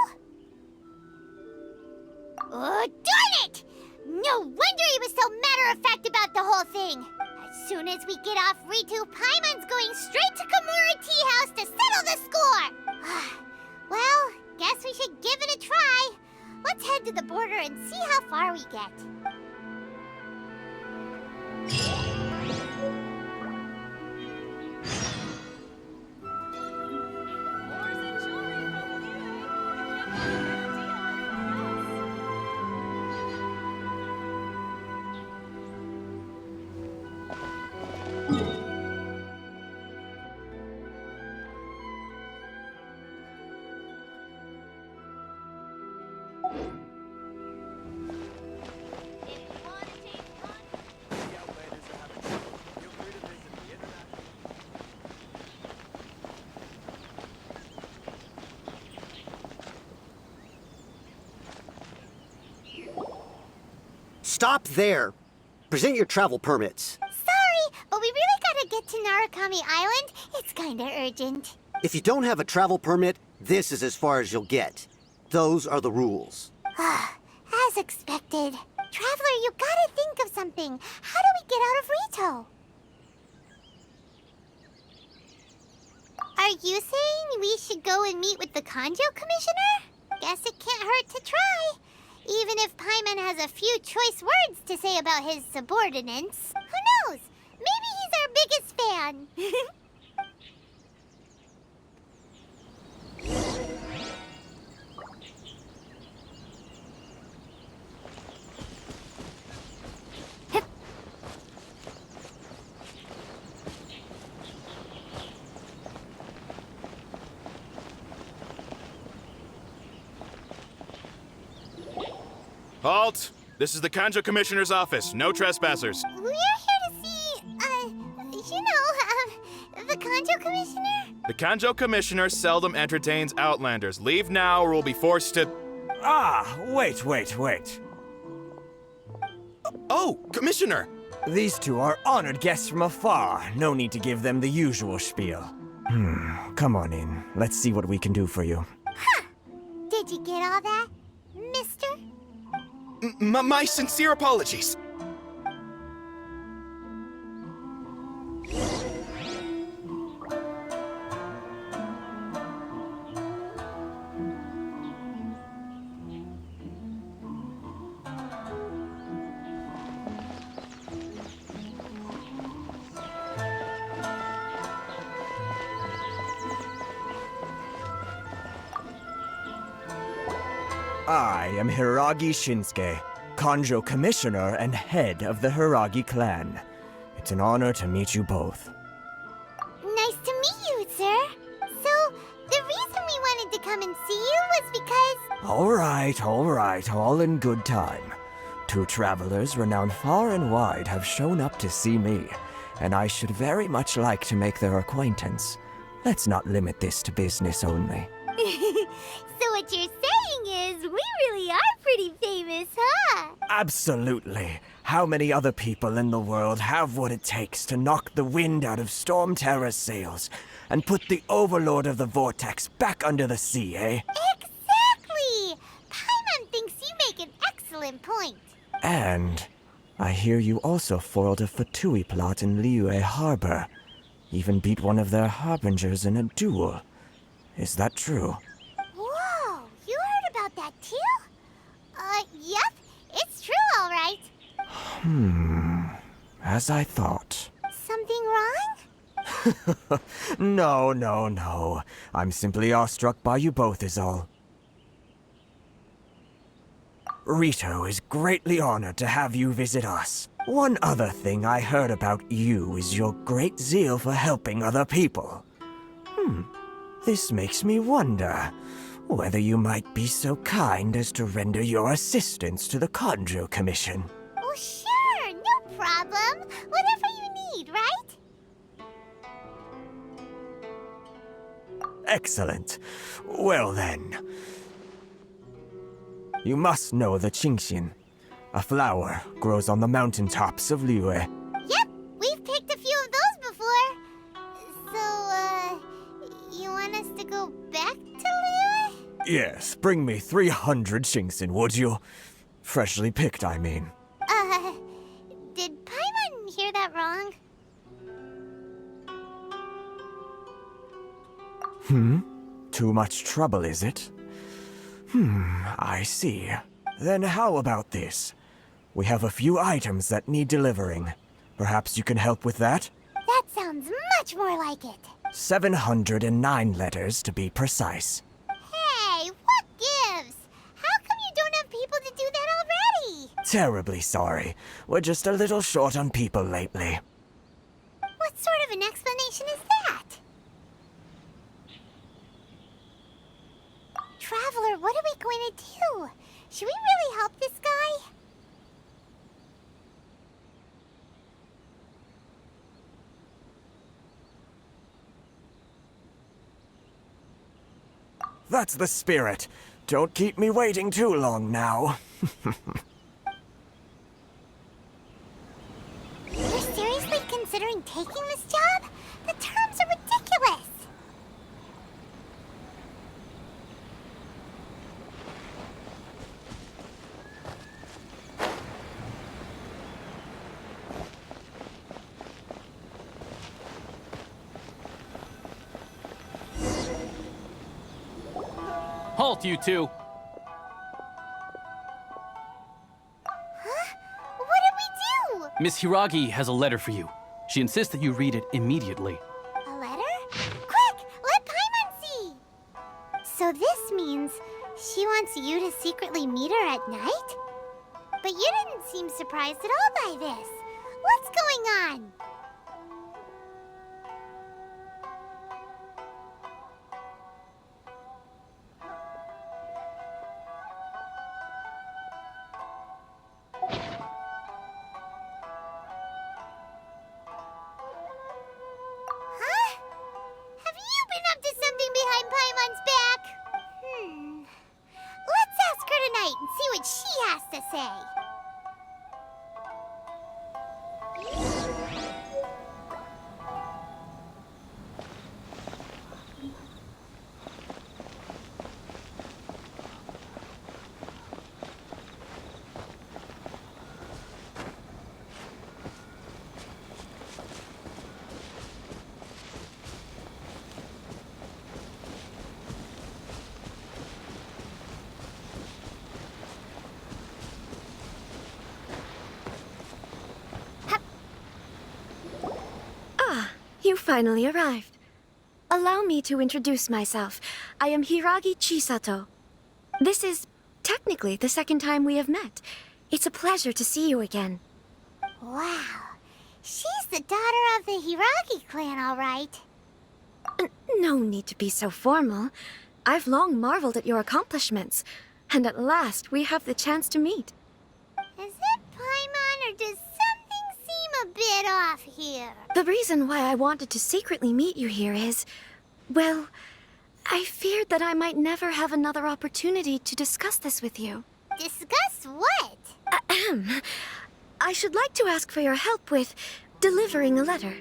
Oh, darn it! No wonder he was so matter-of-fact about the whole thing! As soon as we get off Ritu, Paimon's going straight to Komori Tea House to settle the score! Well, guess we should give it a try. Let's head to the border and see how far we get. Stop there! Present your travel permits. Sorry, but we really gotta get to Narukami Island. It's kinda urgent. If you don't have a travel permit, this is as far as you'll get. Those are the rules. As expected. Traveler, you gotta think of something. How do we get out of Rito? Are you saying we should go and meet with the Kanjo Commissioner? Guess it can't hurt to try. Even if Paimon has a few choice words to say about his subordinates. Who knows? Maybe he's our biggest fan. Halt! This is the Kanjo Commissioner's office. No trespassers. We're here to see, the Kanjo Commissioner? The Kanjo Commissioner seldom entertains Outlanders. Leave now or we'll be forced to... Ah, wait. Oh, Commissioner! These two are honored guests from afar. No need to give them the usual spiel. Come on in. Let's see what we can do for you. Did you get all that, mister? My sincere apologies. I am Hiragi Shinsuke, Kanjo Commissioner and head of the Hiragi clan. It's an honor to meet you both. Nice to meet you, sir. So, the reason we wanted to come and see you was because... All right, all in good time. Two travelers renowned far and wide have shown up to see me, and I should very much like to make their acquaintance. Let's not limit this to business only. So what you're saying is, we really are pretty famous, huh? Absolutely. How many other people in the world have what it takes to knock the wind out of Storm Terror's sails and put the Overlord of the Vortex back under the sea, eh? Exactly! Paimon thinks you make an excellent point. And I hear you also foiled a Fatui plot in Liyue Harbor. Even beat one of their harbingers in a duel. Is that true? Whoa, you heard about that too? Yep, it's true, all right. As I thought. Something wrong? No. I'm simply awestruck by you both is all. Rito is greatly honored to have you visit us. One other thing I heard about you is your great zeal for helping other people. This makes me wonder whether you might be so kind as to render your assistance to the Kanjo Commission. Oh, sure, no problem. Whatever you need, right? Excellent. Well then. You must know the Qingxin. A flower grows on the mountaintops of Liyue. Yep, we've picked a few of those before. So, you want us to go back to Liyue? Yes, bring me 300 Qingxin, would you? Freshly picked, I mean. Did Paimon hear that wrong? Too much trouble, is it? I see. Then how about this? We have a few items that need delivering. Perhaps you can help with that? That sounds much more like it. 709 letters, to be precise. Hey, what gives? How come you don't have people to do that already? Terribly sorry. We're just a little short on people lately. What sort of an explanation is that? Traveler, what are we going to do? Should we really help this guy? That's the spirit. Don't keep me waiting too long now. You're seriously considering taking this job? The terms are ridiculous. Halt, you two! Huh? What did we do? Miss Hiragi has a letter for you. She insists that you read it immediately. A letter? Quick, let Paimon see! So this means she wants you to secretly meet her at night? But you didn't seem surprised at all by this. What's going on? Huh? Have you been up to something behind Paimon's back? Let's ask her tonight and see what she has to say. You finally arrived. Allow me to introduce myself. I am Hiragi Chisato. This is technically the second time we have met. It's a pleasure to see you again. Wow. She's the daughter of the Hiragi clan, all right. No need to be so formal. I've long marveled at your accomplishments. And at last, we have the chance to meet. Is it Paimon, or does something seem a bit off here? The reason why I wanted to secretly meet you here is, well, I feared that I might never have another opportunity to discuss this with you. Discuss what? Ahem. I should like to ask for your help with delivering a letter.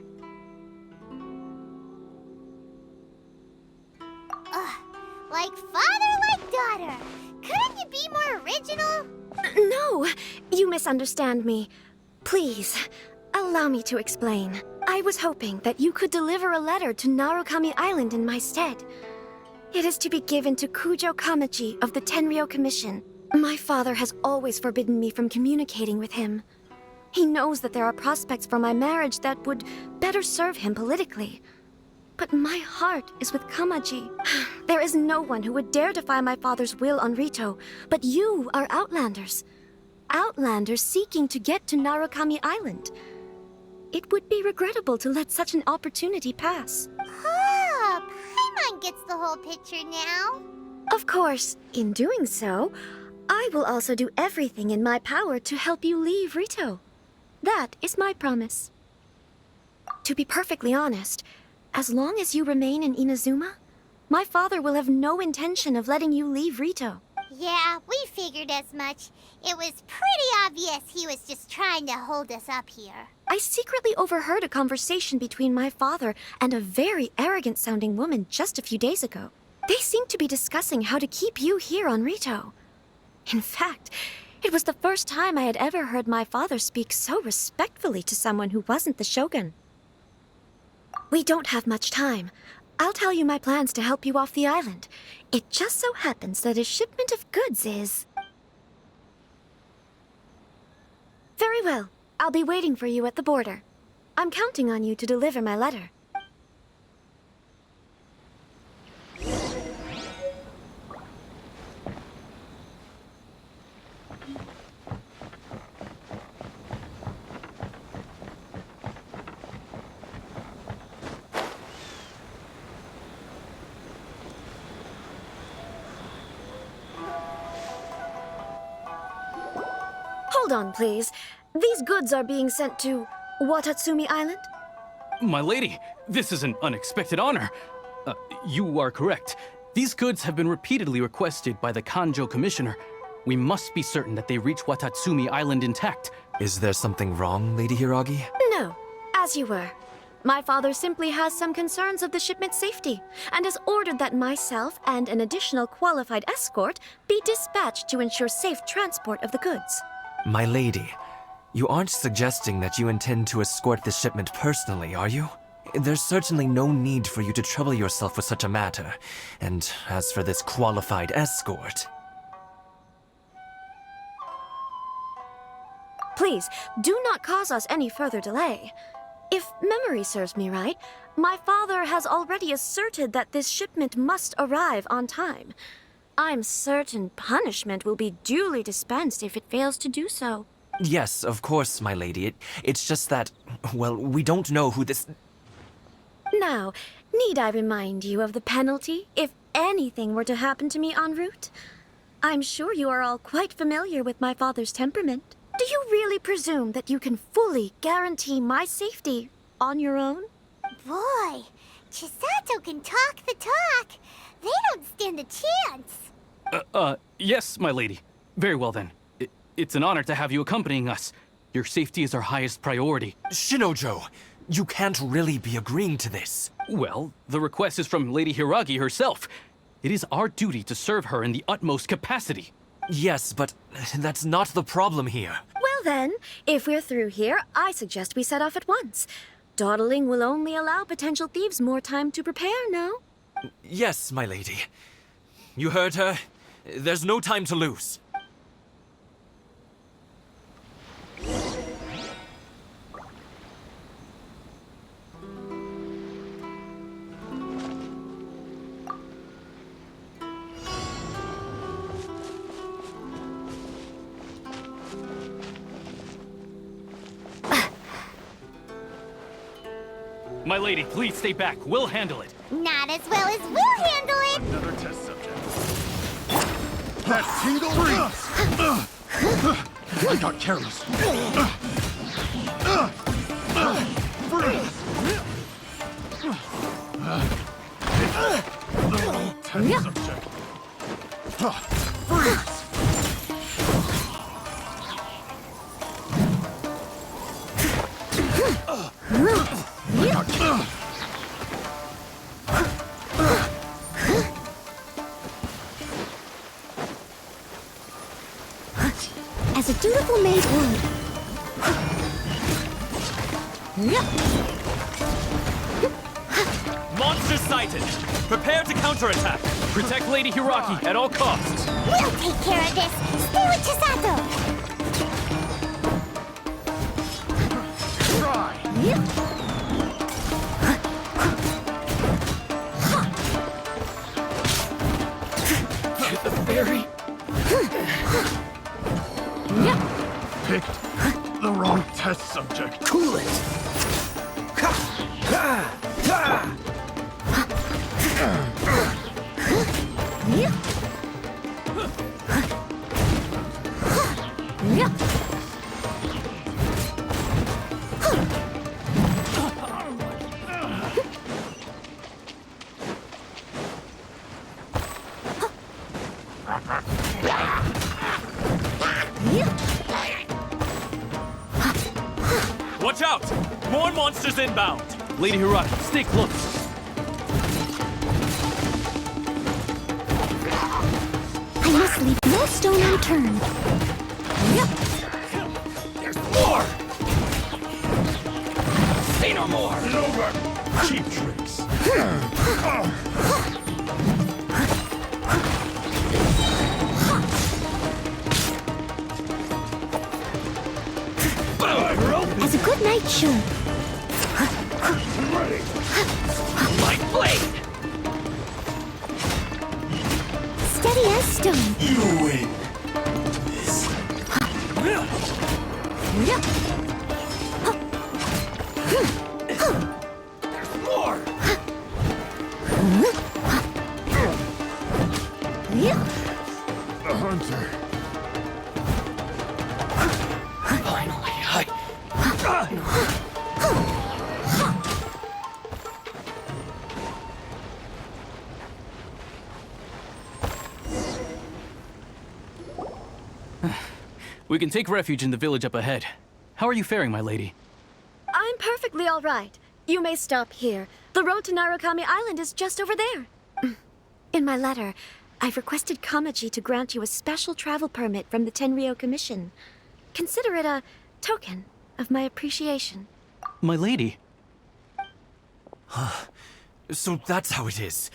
Like father, like daughter. Couldn't you be more original? No, you misunderstand me. Please, allow me to explain. I was hoping that you could deliver a letter to Narukami Island in my stead. It is to be given to Kujo Kamachi of the Tenryou Commission. My father has always forbidden me from communicating with him. He knows that there are prospects for my marriage that would better serve him politically. But my heart is with Kamaji. There is no one who would dare defy my father's will on Rito, but you are Outlanders. Outlanders seeking to get to Narukami Island. It would be regrettable to let such an opportunity pass. Oh, Paimon gets the whole picture now. Of course, in doing so, I will also do everything in my power to help you leave Rito. That is my promise. To be perfectly honest, as long as you remain in Inazuma, my father will have no intention of letting you leave Rito. Yeah, we figured as much. It was pretty obvious he was just trying to hold us up here. I secretly overheard a conversation between my father and a very arrogant-sounding woman just a few days ago. They seemed to be discussing how to keep you here on Rito. In fact, it was the first time I had ever heard my father speak so respectfully to someone who wasn't the Shogun. We don't have much time. I'll tell you my plans to help you off the island. It just so happens that a shipment of goods is... Very well. I'll be waiting for you at the border. I'm counting on you to deliver my letter. Hold on, please. These goods are being sent to Watatsumi Island? My lady, this is an unexpected honor. You are correct. These goods have been repeatedly requested by the Kanjo Commissioner. We must be certain that they reach Watatsumi Island intact. Is there something wrong, Lady Hiragi? No, as you were. My father simply has some concerns of the shipment's safety, and has ordered that myself and an additional qualified escort be dispatched to ensure safe transport of the goods. My lady, you aren't suggesting that you intend to escort the shipment personally, are you? There's certainly no need for you to trouble yourself with such a matter. And as for this qualified escort... Please, do not cause us any further delay. If memory serves me right, my father has already asserted that this shipment must arrive on time. I'm certain punishment will be duly dispensed if it fails to do so. Yes, of course, my lady. It's just that, well, we don't know who this... Now, need I remind you of the penalty if anything were to happen to me en route? I'm sure you are all quite familiar with my father's temperament. Do you really presume that you can fully guarantee my safety on your own? Boy, Chisato can talk the talk. They don't stand a chance. Yes, my lady. Very well then. It's an honor to have you accompanying us. Your safety is our highest priority. Shinojo, you can't really be agreeing to this. Well, the request is from Lady Hiragi herself. It is our duty to serve her in the utmost capacity. Yes, but that's not the problem here. Well then, if we're through here, I suggest we set off at once. Dawdling will only allow potential thieves more time to prepare, no? Yes, my lady. You heard her. There's no time to lose. My lady, please stay back. We'll handle it. Not as well as we'll handle it. Another test subject. That tingle freeze! I got careless. The wrong test subject. Freeze! As a dutiful maid would. Monster sighted! Prepare to counterattack! Protect Lady Hiragi at all costs! We'll take care of this! Stay with Chisato! Try! Get the fairy? Picked the wrong test subject. Cool it! Watch out! More monsters inbound! Lady Hiragi, stay close. I must leave no stone unturned. There's more! Say no more! It's over! Cheap tricks. As a good knight should. Ready. My blade! Steady as stone. You win. There's more! The hunter. Finally, We can take refuge in the village up ahead. How are you faring, my lady? I'm perfectly all right. You may stop here. The road to Narukami Island is just over there. In my letter, I've requested Kamaji to grant you a special travel permit from the Tenryou Commission. Consider it a token of my appreciation. My lady? So that's how it is.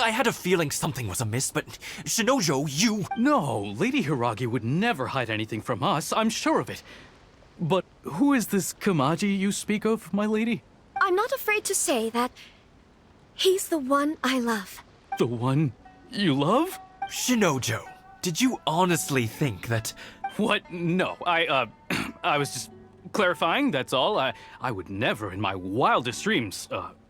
I had a feeling something was amiss, but Shinojo, you... No, Lady Hiragi would never hide anything from us, I'm sure of it. But who is this Kamaji you speak of, my lady? I'm not afraid to say that he's the one I love. The one you love? Shinojo, did you honestly think that... What? No, I was just clarifying, that's all. I would never in my wildest dreams,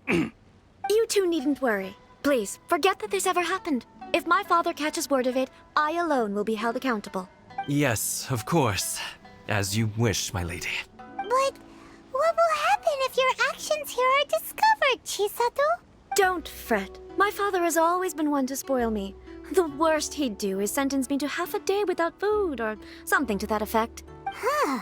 You two needn't worry. Please, forget that this ever happened. If my father catches word of it, I alone will be held accountable. Yes, of course. As you wish, my lady. But what will happen if your actions here are discovered, Chisato? Don't fret. My father has always been one to spoil me. The worst he'd do is sentence me to half a day without food, or something to that effect. Huh.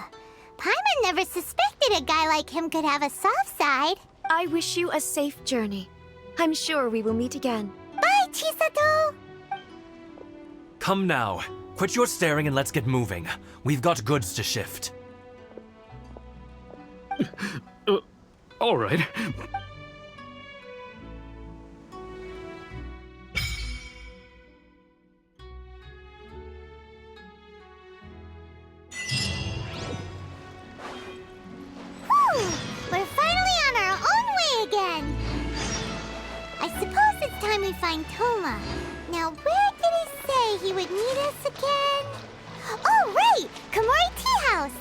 Paimon never suspected a guy like him could have a soft side. I wish you a safe journey. I'm sure we will meet again. Bye, Chisato! Come now. Quit your staring and let's get moving. We've got goods to shift. All right. We're finally on our own way again. I suppose it's time we find Toma. Now, where did he say he would meet us again? Oh, right! Komori Tea House!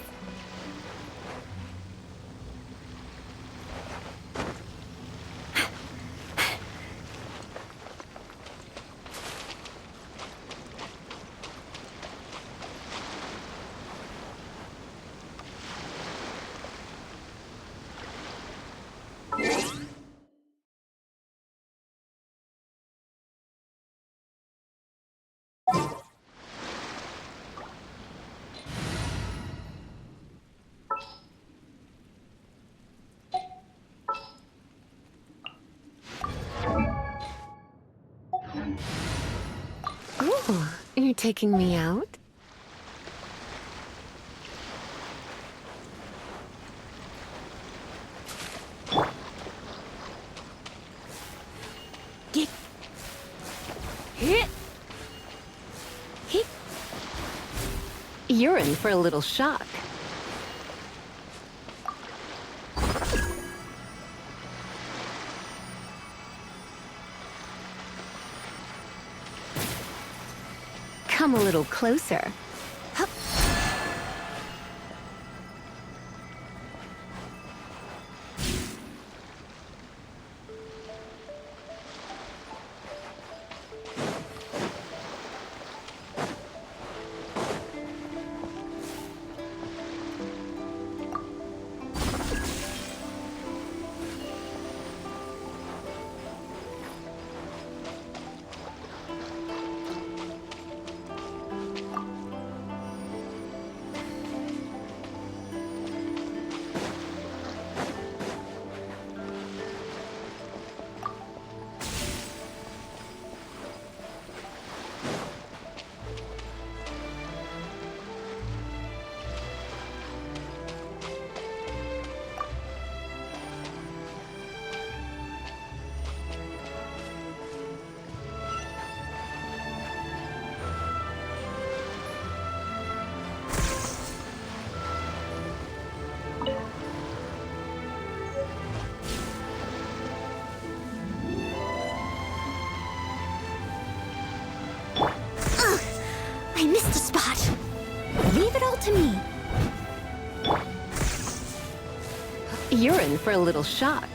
Oh, you're taking me out? Get. Hit. Hit. You're in for a little shock. Come a little closer. I missed a spot. Leave it all to me. You're in for a little shock.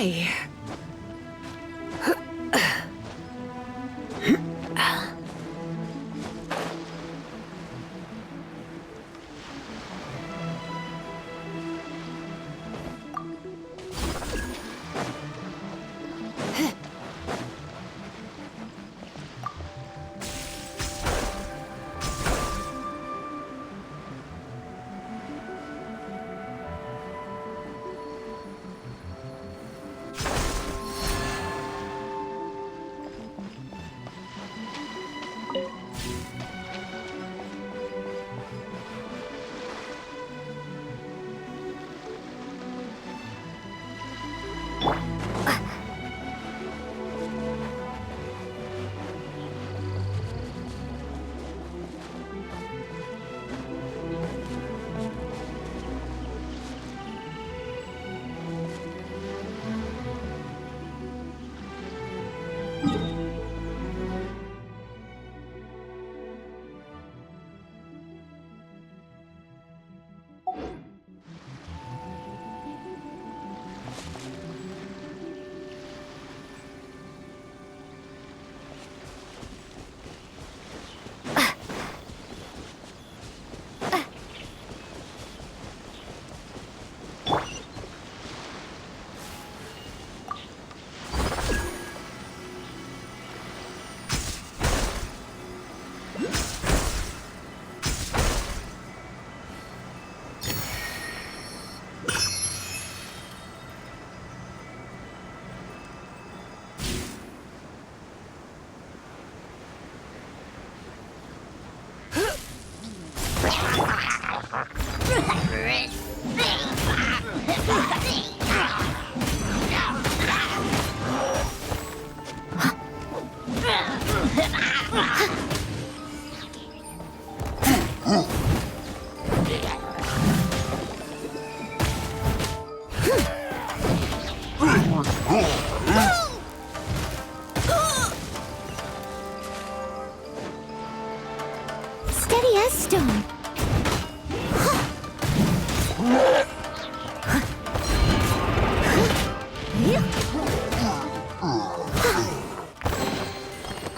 Okay. Steady as stone.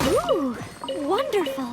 Ooh, wonderful.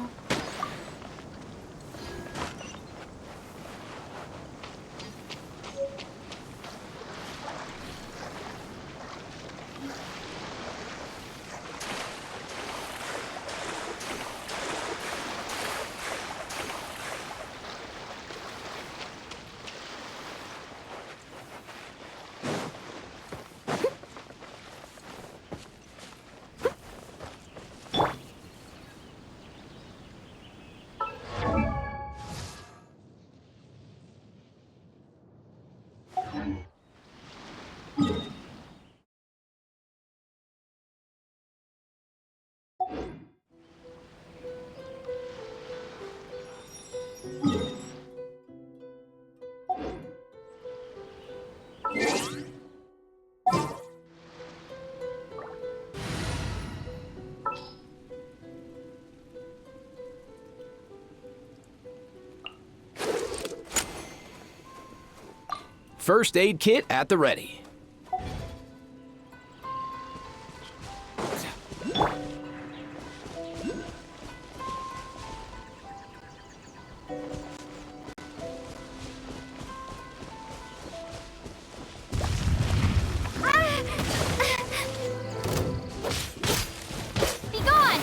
First aid kit at the ready. Be gone!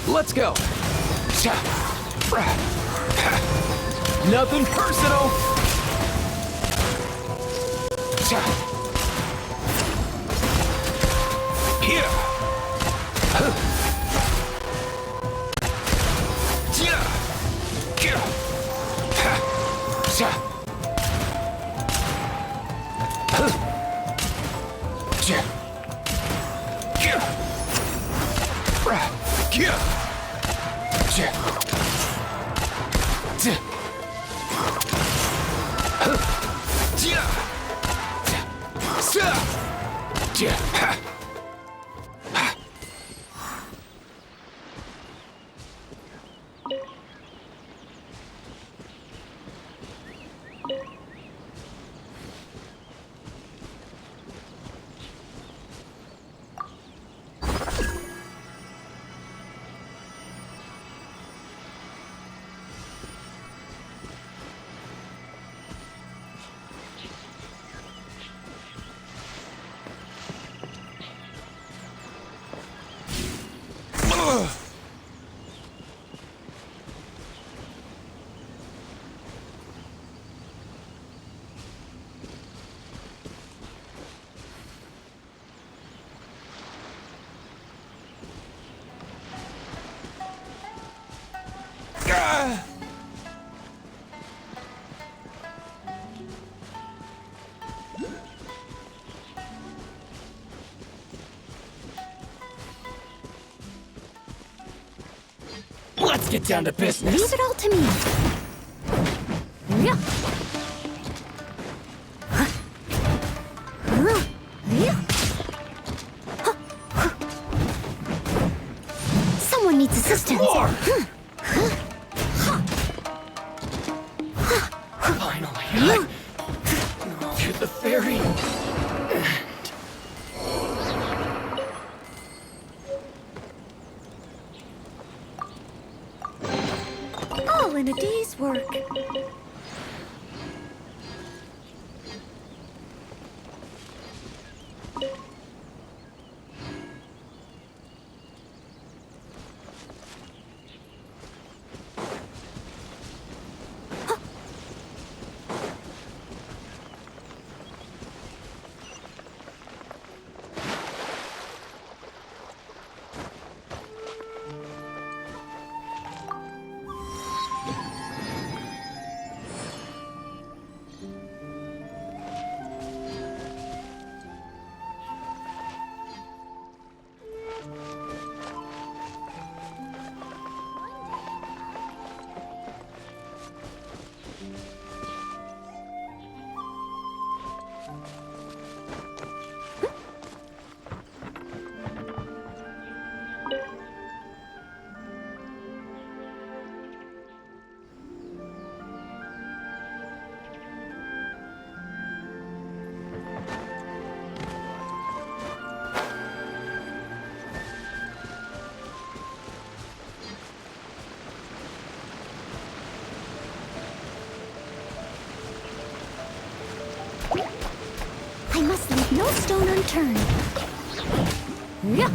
Let's go. Nothing personal. Here. Let's get down to business. Leave it all to me. Yeah. Someone needs assistance. Finally, to the ferry. All in a day's work. I must leave no stone unturned. Yeah.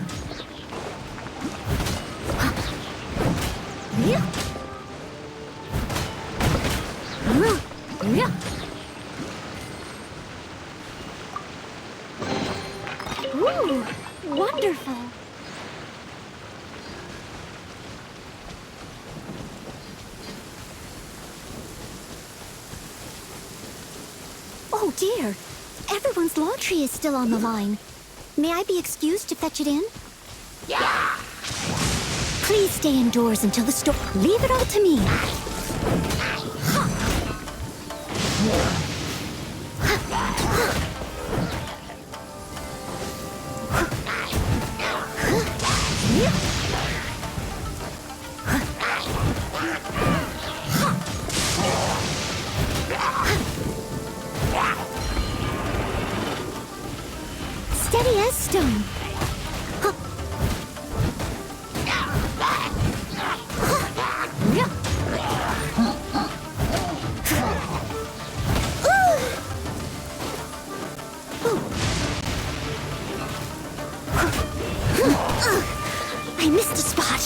Yeah. Yeah. Ooh, wonderful. Oh dear. Everyone's laundry is still on the line. May I be excused to fetch it in? Yeah! Please stay indoors until the storm. Leave it all to me. Steady as stone. I missed a spot.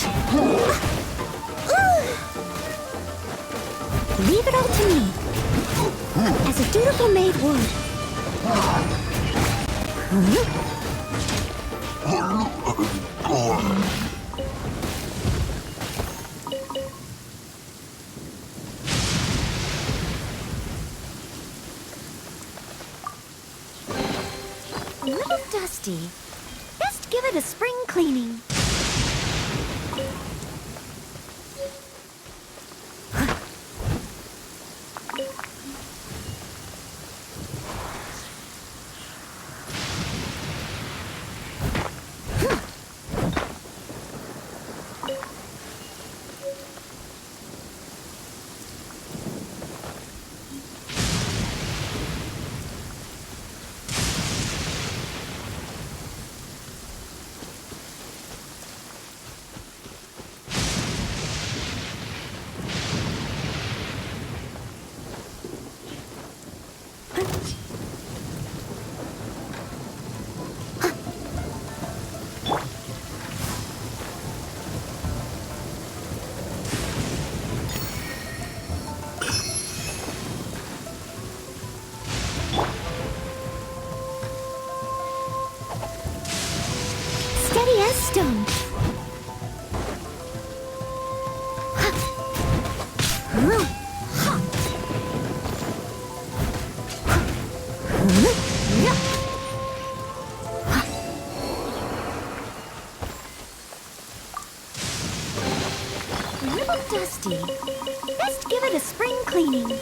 Leave it all to me, as a dutiful maid would. A little dusty. Best give it a spring cleaning. stone. A little dusty. Best give it a spring cleaning.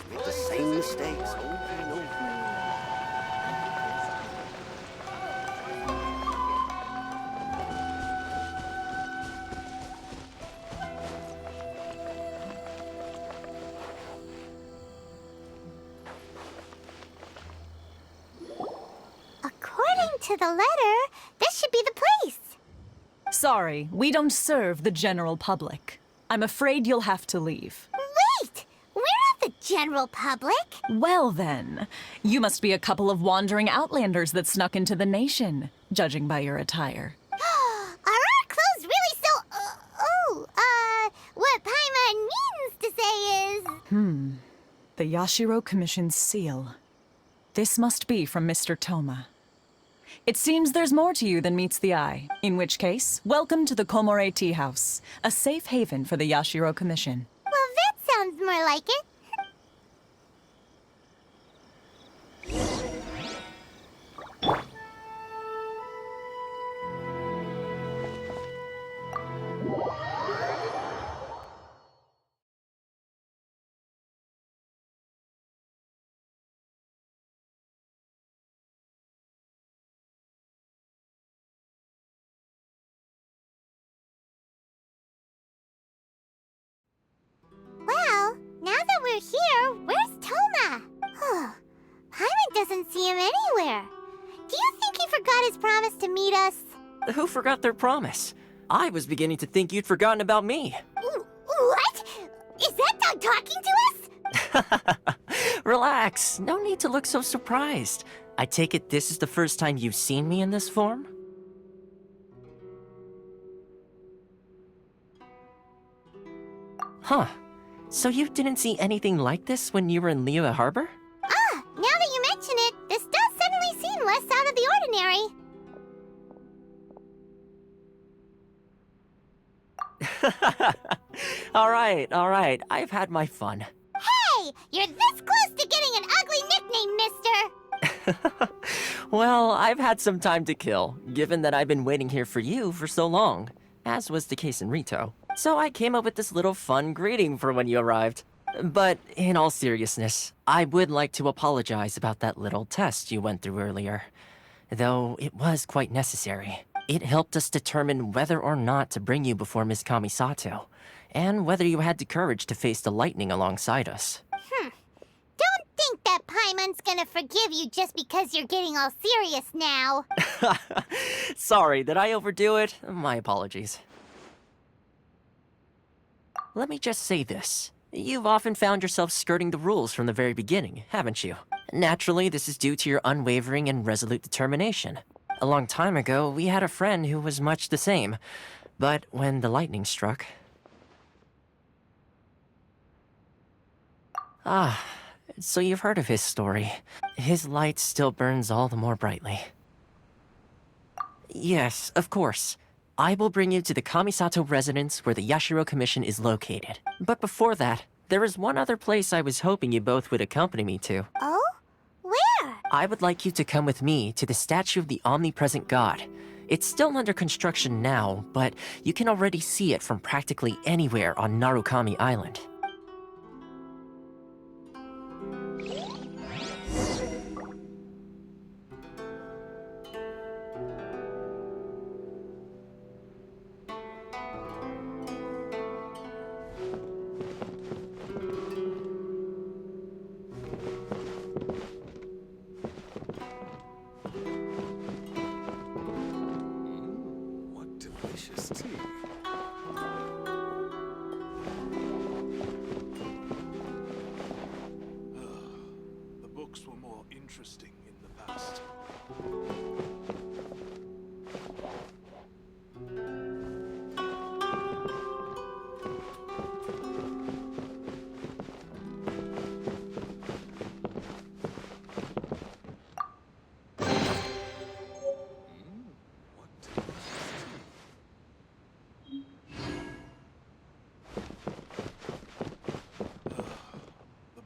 Make the same mistakes over and over. According to the letter, this should be the place. Sorry, we don't serve the general public. I'm afraid you'll have to leave. Wait! We're not the general public. Well then, you must be a couple of wandering outlanders that snuck into the nation, judging by your attire. Are our clothes really so... what Paimon means to say is... The Yashiro Commission's seal. This must be from Mr. Toma. It seems there's more to you than meets the eye, in which case, welcome to the Komore Tea House, a safe haven for the Yashiro Commission. Well, that sounds more like it. Well, now that we're here, where's Toma? Paimon doesn't see him anywhere. Do you think he forgot his promise to meet us? Who forgot their promise? I was beginning to think you'd forgotten about me. What? Is that dog talking to us? Relax, no need to look so surprised. I take it this is the first time you've seen me in this form? Huh. So you didn't see anything like this when you were in Liyue Harbor? Now that you mention it, this does suddenly seem less out of the ordinary. Alright, I've had my fun. Hey! You're this close to getting an ugly nickname, mister! Well, I've had some time to kill, given that I've been waiting here for you for so long, as was the case in Rito. So I came up with this little fun greeting for when you arrived. But in all seriousness, I would like to apologize about that little test you went through earlier, though it was quite necessary. It helped us determine whether or not to bring you before Miss Kamisato, and whether you had the courage to face the lightning alongside us. Don't think that Paimon's gonna forgive you just because you're getting all serious now. Sorry, did I overdo it? My apologies. Let me just say this. You've often found yourself skirting the rules from the very beginning, haven't you? Naturally, this is due to your unwavering and resolute determination. A long time ago, we had a friend who was much the same. But when the lightning struck... Ah, so you've heard of his story. His light still burns all the more brightly. Yes, of course. I will bring you to the Kamisato residence where the Yashiro Commission is located. But before that, there is one other place I was hoping you both would accompany me to. Oh? Where? I would like you to come with me to the statue of the omnipresent god. It's still under construction now, but you can already see it from practically anywhere on Narukami Island. Delicious tea. The books were more interesting in the past.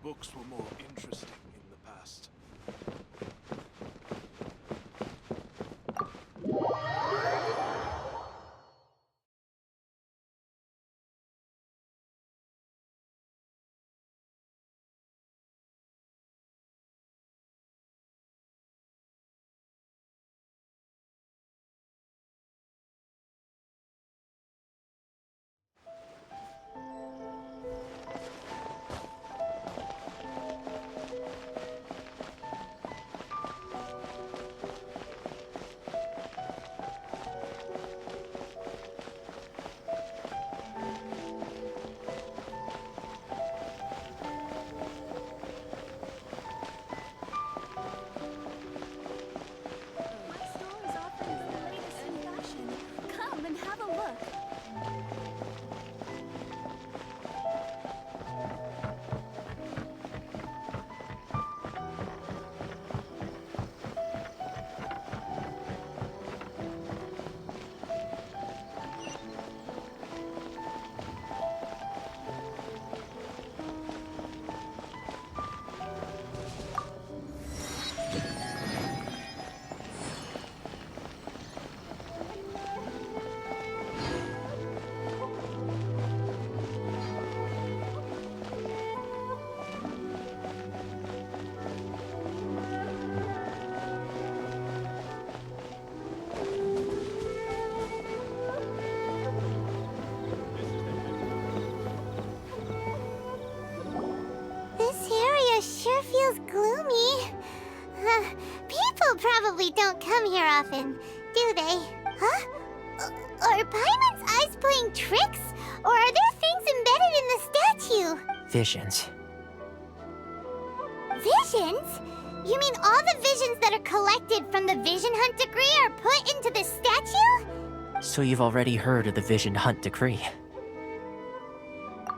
Books were more interesting in the past. Sure feels gloomy. People probably don't come here often, do they? Huh? Are Paimon's eyes playing tricks? Or are there things embedded in the statue? Visions. Visions? You mean all the visions that are collected from the Vision Hunt Decree are put into the statue? So you've already heard of the Vision Hunt Decree.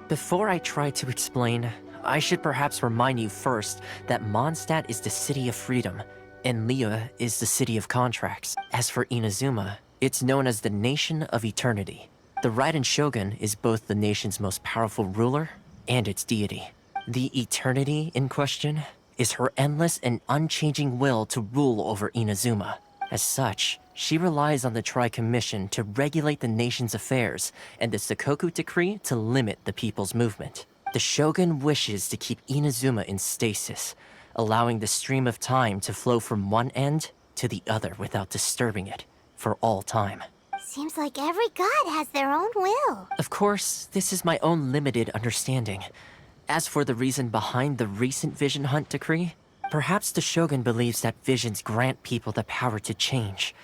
Before I try to explain, I should perhaps remind you first that Mondstadt is the city of freedom, and Liyue is the city of contracts. As for Inazuma, it's known as the Nation of Eternity. The Raiden Shogun is both the nation's most powerful ruler and its deity. The Eternity in question is her endless and unchanging will to rule over Inazuma. As such, she relies on the Tri-Commission to regulate the nation's affairs and the Sakoku Decree to limit the people's movement. The Shogun wishes to keep Inazuma in stasis, allowing the stream of time to flow from one end to the other without disturbing it. for all time. Seems like every god has their own will. Of course, this is my own limited understanding. As for the reason behind the recent Vision Hunt decree, perhaps the Shogun believes that visions grant people the power to change,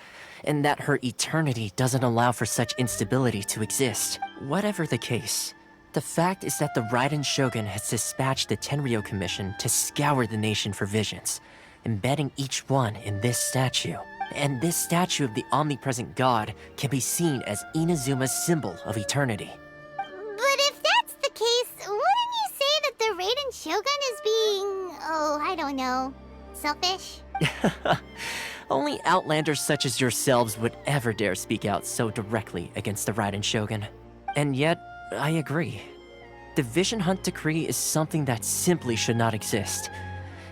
and that her eternity doesn't allow for such instability to exist. Whatever the case, the fact is that the Raiden Shogun has dispatched the Tenryo Commission to scour the nation for visions, embedding each one in this statue. And this statue of the omnipresent god can be seen as Inazuma's symbol of eternity. But if that's the case, wouldn't you say that the Raiden Shogun is being, I don't know, selfish? Only outlanders such as yourselves would ever dare speak out so directly against the Raiden Shogun. And yet, I agree. The Vision Hunt decree is something that simply should not exist.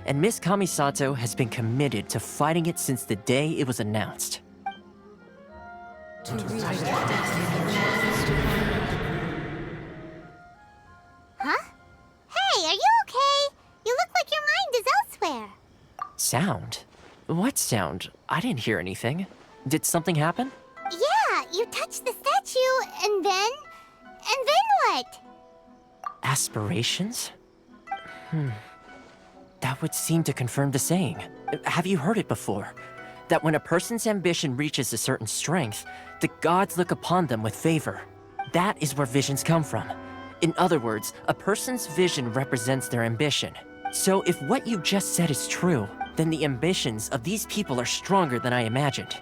And Miss Kamisato has been committed to fighting it since the day it was announced. Huh? Hey, are you okay? You look like your mind is elsewhere. Sound? What sound? I didn't hear anything. Did something happen? Yeah, you touched the statue, and then what? Aspirations? That would seem to confirm the saying. Have you heard it before? That when a person's ambition reaches a certain strength, the gods look upon them with favor. That is where visions come from. In other words, a person's vision represents their ambition. So if what you just said is true, then the ambitions of these people are stronger than I imagined.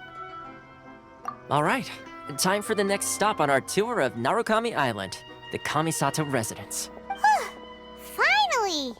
All right, time for the next stop on our tour of Narukami Island, the Kamisato residence. Finally!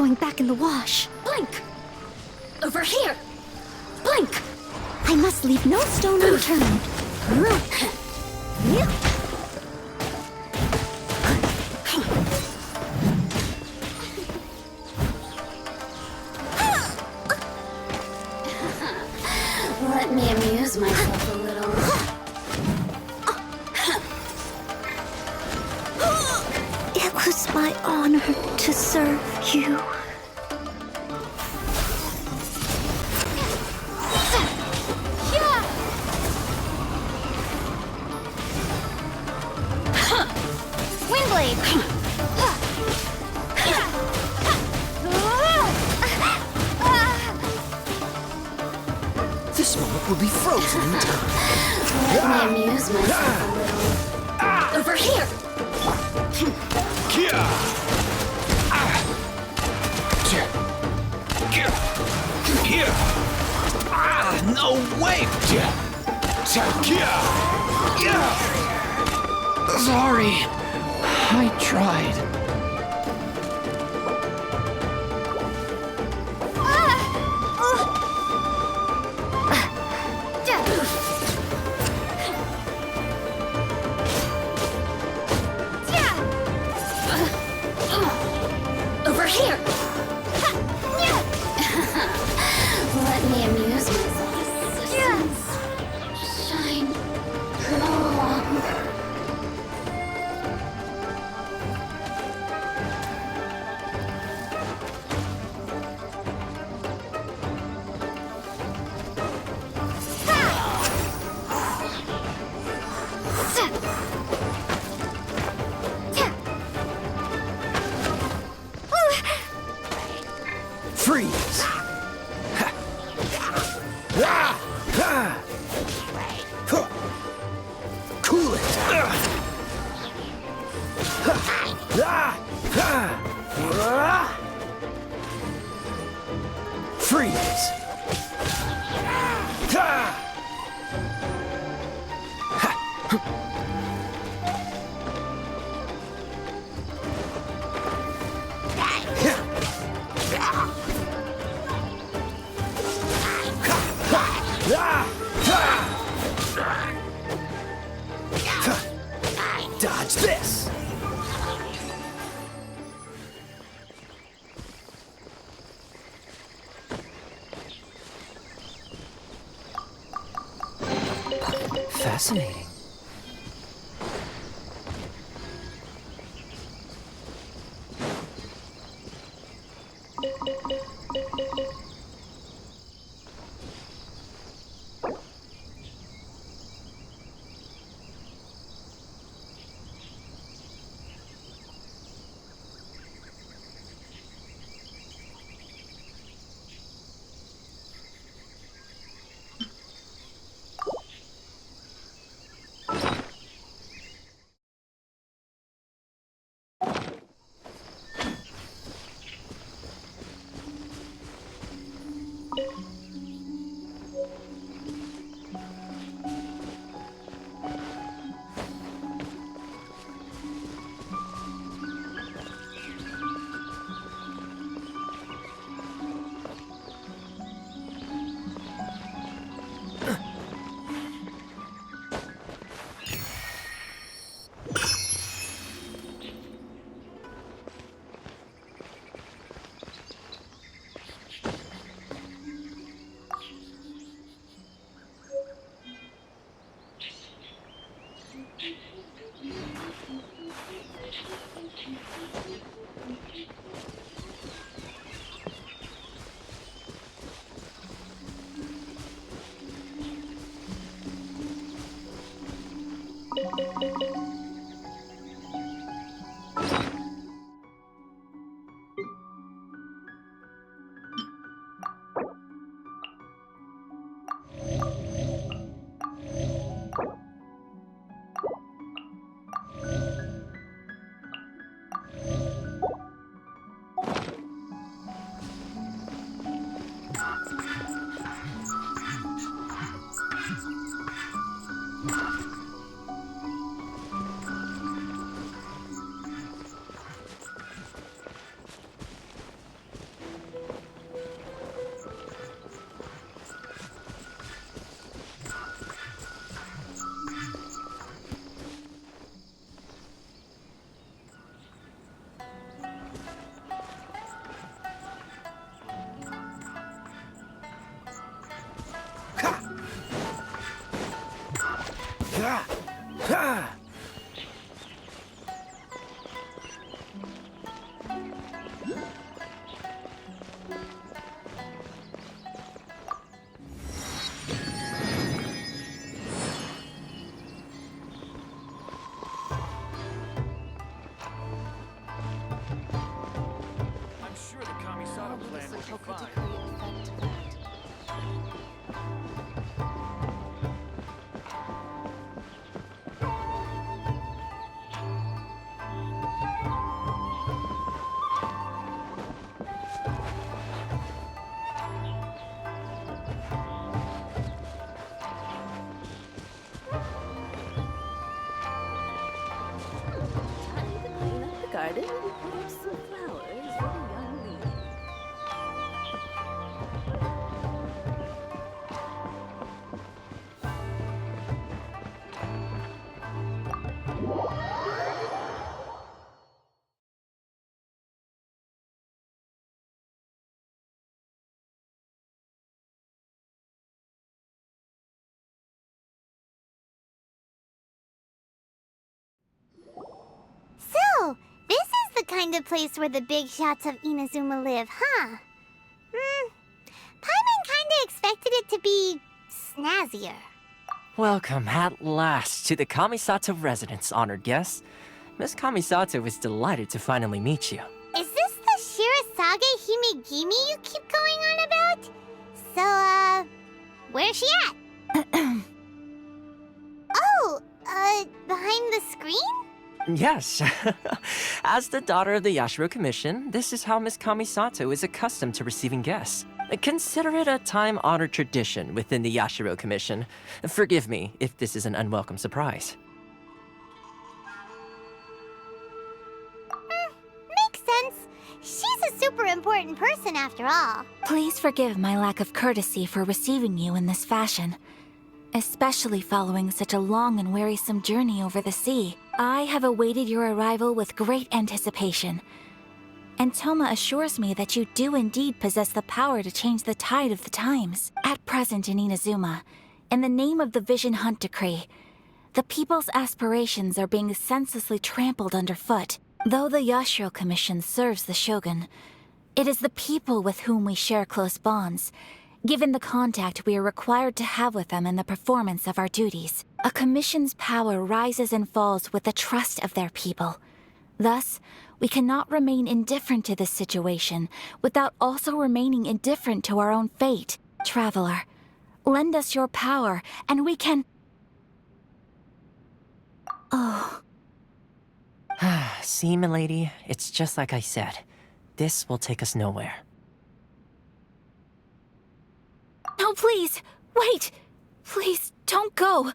going back in the wash. Blink! Over here! Blink! I must leave no stone unturned. Let me amuse myself a little. It was my honor to serve you. Windblade! This moment will be frozen in time. Let me amuse myself a little. Over here! No way! Sorry. I tried. Over here! Let me amuse myself. Shine. No longer. Freeze! Cool it! Freeze! Dodge this! Fascinating. How could decree affect that? Time to clean up the garden and put up some flowers for the young lady. So, this is the kind of place where the big shots of Inazuma live, huh? Paimon kinda expected it to be snazzier. Welcome at last to the Kamisato residence, honored guests. Miss Kamisato is delighted to finally meet you. Is this the Shirazage Himegimi you keep going on about? So, where's she at? Oh, behind the screen? Yes. As the daughter of the Yashiro Commission, this is how Miss Kamisato is accustomed to receiving guests. Consider it a time-honored tradition within the Yashiro Commission. Forgive me if this is an unwelcome surprise. Makes sense. She's a super important person after all. Please forgive my lack of courtesy for receiving you in this fashion, especially following such a long and wearisome journey over the sea. I have awaited your arrival with great anticipation, and Toma assures me that you do indeed possess the power to change the tide of the times. At present in Inazuma, in the name of the Vision Hunt Decree, the people's aspirations are being senselessly trampled underfoot. Though the Yashiro Commission serves the Shogun, it is the people with whom we share close bonds, given the contact we are required to have with them in the performance of our duties. A commission's power rises and falls with the trust of their people. Thus, we cannot remain indifferent to this situation without also remaining indifferent to our own fate. Traveler, lend us your power, and we can... Oh. See, milady, it's just like I said. This will take us nowhere. No, please! Wait! Please, don't go!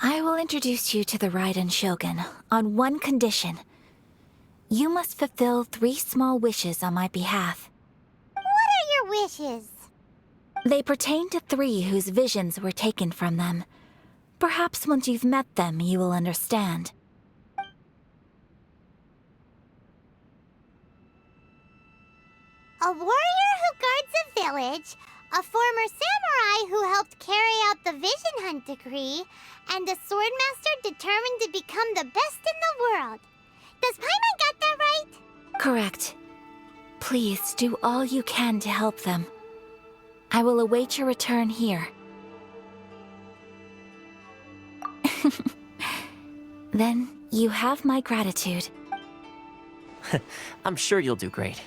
I will introduce you to the Raiden Shogun on one condition. You must fulfill 3 small wishes on my behalf. What are your wishes? They pertain to 3 whose visions were taken from them. Perhaps once you've met them, you will understand. A warrior who guards a village, a former samurai who helped carry out the Vision Hunt Decree, and a swordmaster determined to become the best in the world. Does Paimon got that right? Correct. Please do all you can to help them. I will await your return here. Then you have my gratitude. I'm sure you'll do great.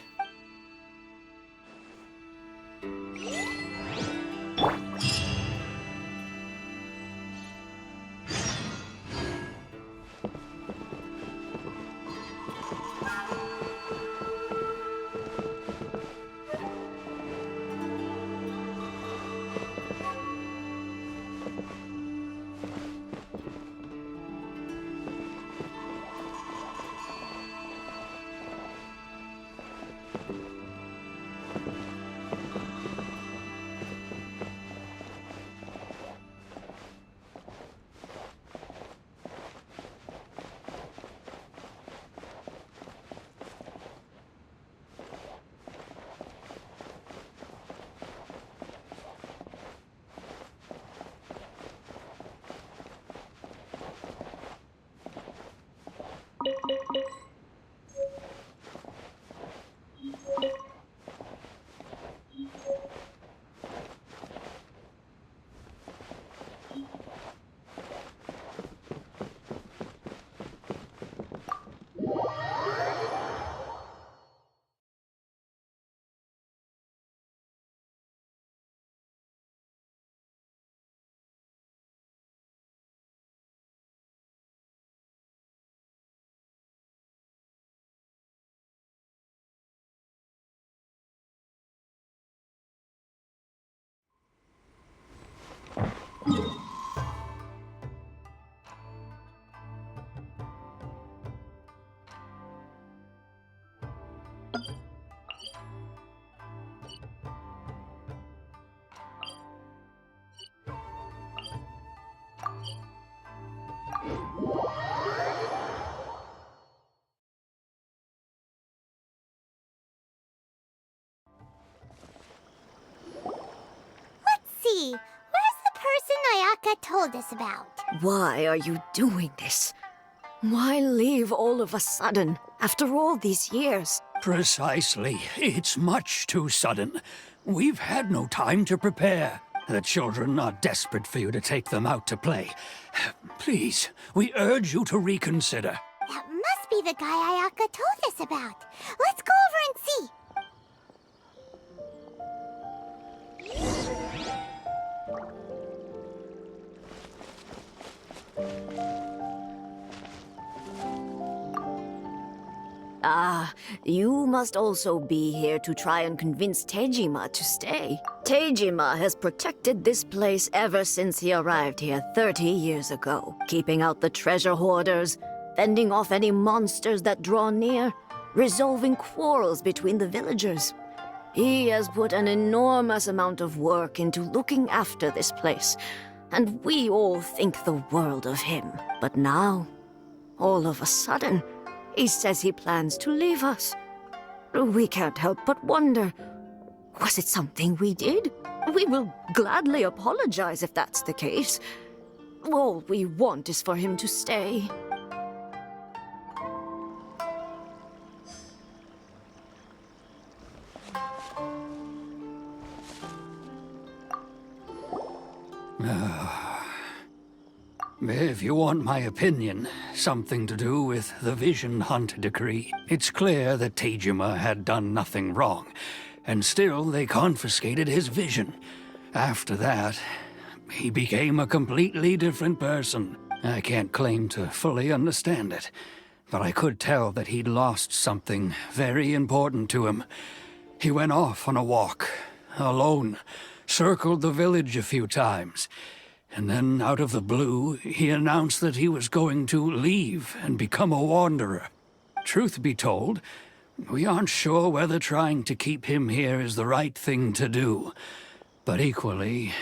Let's see. Where's the person Ayaka told us about? Why are you doing this? Why leave all of a sudden, after all these years? Precisely. It's much too sudden. We've had no time to prepare. The children are desperate for you to take them out to play. Please, we urge you to reconsider. That must be the guy Ayaka told us about. Let's go over and see. Ah, you must also be here to try and convince Tejima to stay. Tejima has protected this place ever since he arrived here 30 years ago, keeping out the treasure hoarders, fending off any monsters that draw near, resolving quarrels between the villagers. He has put an enormous amount of work into looking after this place, and we all think the world of him. But now, all of a sudden, he says he plans to leave us. We can't help but wonder, was it something we did? We will gladly apologize if that's the case. All we want is for him to stay. If you want my opinion, something to do with the Vision Hunt decree. It's clear that Tejima had done nothing wrong, and still they confiscated his vision. After that, he became a completely different person. I can't claim to fully understand it, but I could tell that he'd lost something very important to him. He went off on a walk, alone, circled the village a few times. And then, out of the blue, he announced that he was going to leave and become a wanderer. Truth be told, we aren't sure whether trying to keep him here is the right thing to do. But equally,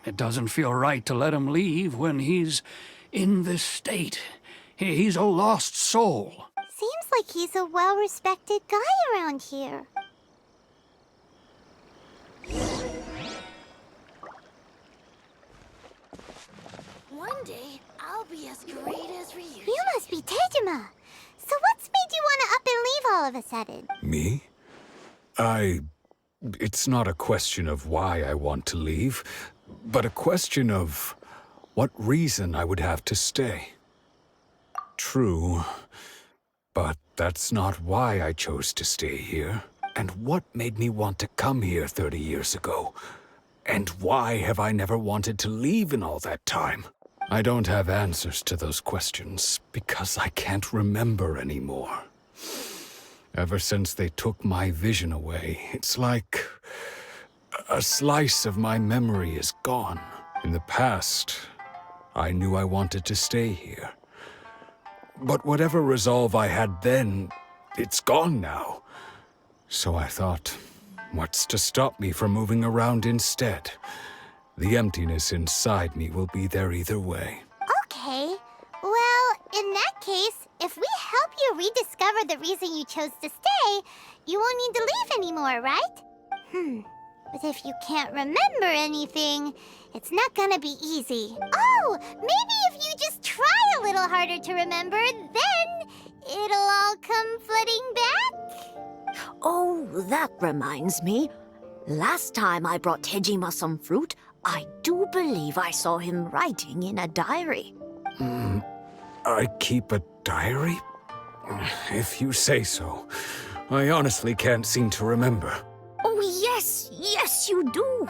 it doesn't feel right to let him leave when he's in this state. He's a lost soul. Seems like he's a well-respected guy around here. One day, I'll be as great as Ryuji. You must be Tejima. So what's made you want to up and leave all of a sudden? Me? It's not a question of why I want to leave, but a question of what reason I would have to stay. True, but that's not why I chose to stay here. And what made me want to come here 30 years ago? And why have I never wanted to leave in all that time? I don't have answers to those questions because I can't remember anymore. Ever since they took my vision away, it's like a slice of my memory is gone. In the past, I knew I wanted to stay here. But whatever resolve I had then, it's gone now. So I thought, what's to stop me from moving around instead? The emptiness inside me will be there either way. Okay. Well, in that case, if we help you rediscover the reason you chose to stay, you won't need to leave anymore, right? But if you can't remember anything, it's not gonna be easy. Oh, maybe if you just try a little harder to remember, then it'll all come flooding back? Oh, that reminds me. Last time I brought Tejima some fruit, I do believe I saw him writing in a diary. I keep a diary? If you say so. I honestly can't seem to remember. Oh, yes, you do.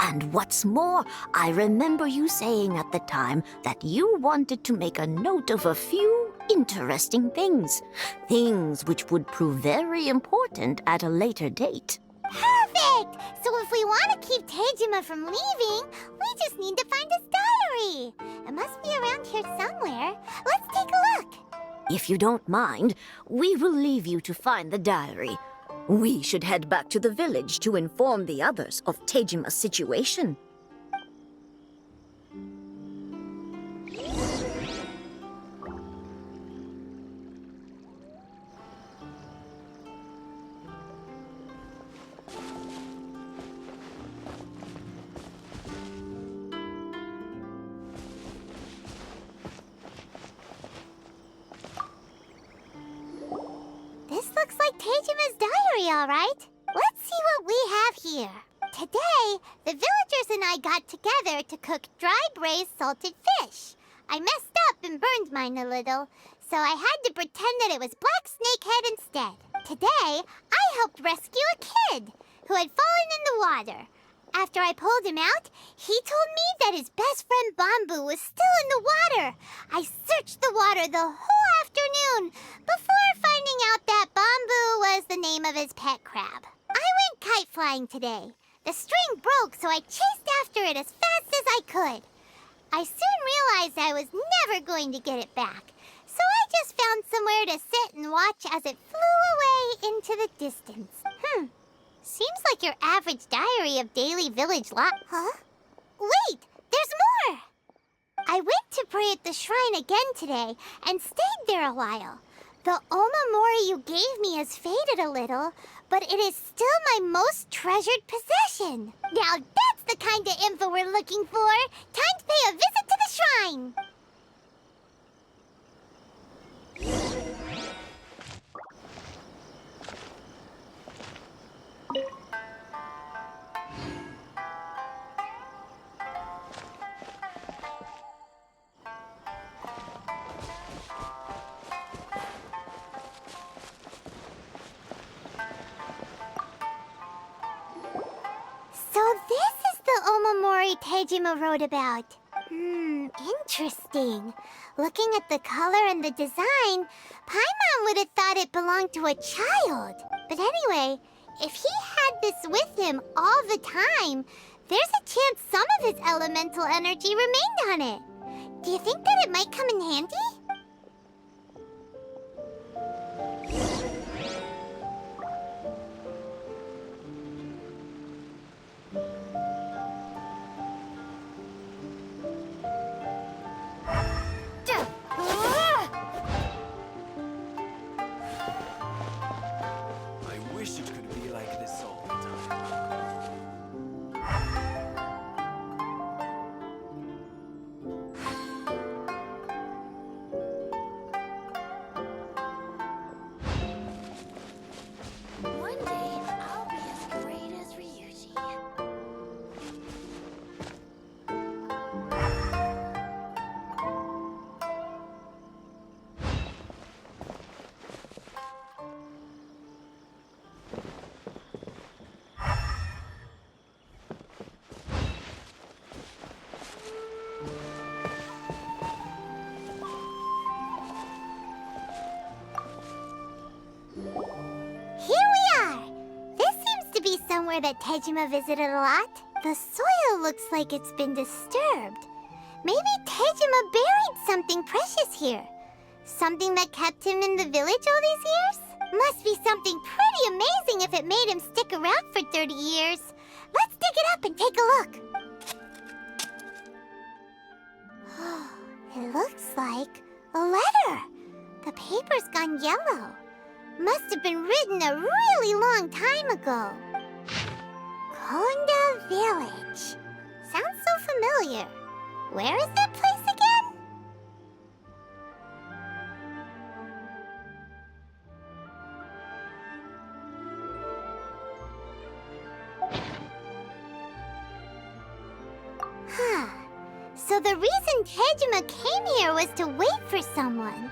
And what's more, I remember you saying at the time that you wanted to make a note of a few interesting things. Things which would prove very important at a later date. Perfect! So if we want to keep Tejima from leaving, we just need to find his diary. It must be around here somewhere. Let's take a look. If you don't mind, we will leave you to find the diary. We should head back to the village to inform the others of Tejima's situation. This looks like Tejima's diary, all right. Let's see what we have here. Today, the villagers and I got together to cook dry braised salted fish. I messed up and burned mine a little, so I had to pretend that it was Black Snakehead instead. Today, I helped rescue a kid who had fallen in the water. After I pulled him out, he told me that his best friend Bamboo was still in the water. I searched the water the whole afternoon before finding out that Bamboo was the name of his pet crab. I went kite flying today. The string broke, so I chased after it as fast as I could. I soon realized I was never going to get it back, so I just found somewhere to sit and watch as it flew away into the distance. Seems like your average diary of daily village life. Huh? Wait, there's more! I went to pray at the shrine again today and stayed there a while. The Omamori you gave me has faded a little, but it is still my most treasured possession. Now that's the kind of info we're looking for. Time to pay a visit to the shrine. So this is the Omamori Tejima wrote about. Interesting. Looking at the color and the design, Paimon would have thought it belonged to a child. But anyway, if he had this with him all the time, there's a chance some of his elemental energy remained on it. Do you think that it might come in handy? I wish it could be like this all the time. One day, I'll be as great as Ryuji. Here we are! This seems to be somewhere that Tejima visited a lot. The soil looks like it's been disturbed. Maybe Tejima buried something precious here. Something that kept him in the village all these years? Must be something pretty amazing if it made him stick around for 30 years. Let's dig it up and take a look. It looks like a letter. The paper's gone yellow. Must have been written a really long time ago. Konda Village. Sounds so familiar. Where is that place again? So the reason Tejima came here was to wait for someone.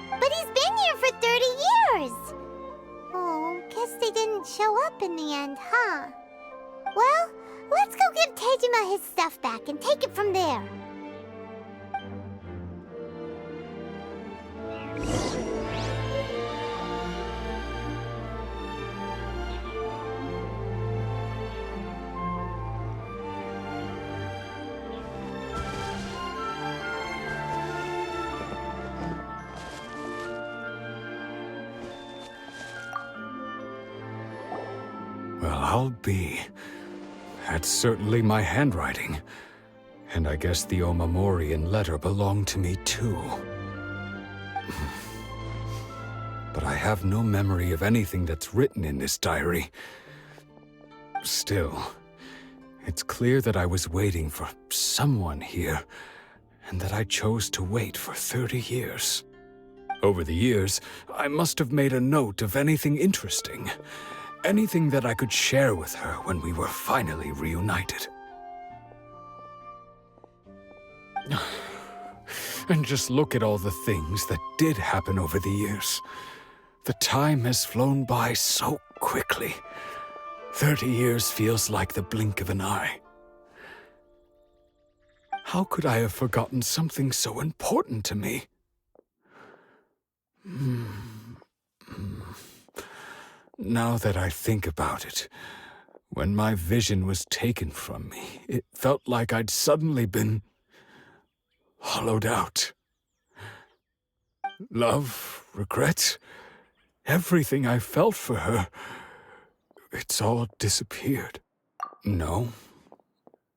But he's been here for 30 years! Oh, guess they didn't show up in the end, huh? Well, let's go give Tejima his stuff back and take it from there. I'll be. That's certainly my handwriting. And I guess the Omamorian letter belonged to me too. But I have no memory of anything that's written in this diary. Still, it's clear that I was waiting for someone here, and that I chose to wait for 30 years. Over the years, I must have made a note of anything interesting, anything that I could share with her when we were finally reunited. And just look at all the things that did happen over the years. The time has flown by so quickly. 30 years feels like the blink of an eye. How could I have forgotten something so important to me? Now that I think about it, when my vision was taken from me, it felt like I'd suddenly been hollowed out. Love, regret, everything I felt for her, it's all disappeared. No,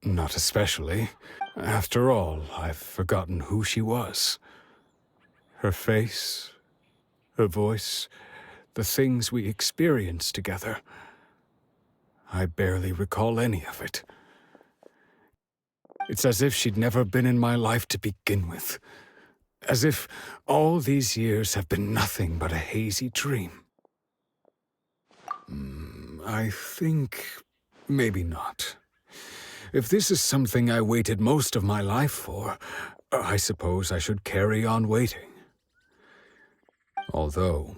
not especially. After all, I've forgotten who she was. Her face, her voice, the things we experienced together. I barely recall any of it. It's as if she'd never been in my life to begin with. As if all these years have been nothing but a hazy dream. I think maybe not. If this is something I waited most of my life for, I suppose I should carry on waiting. Although,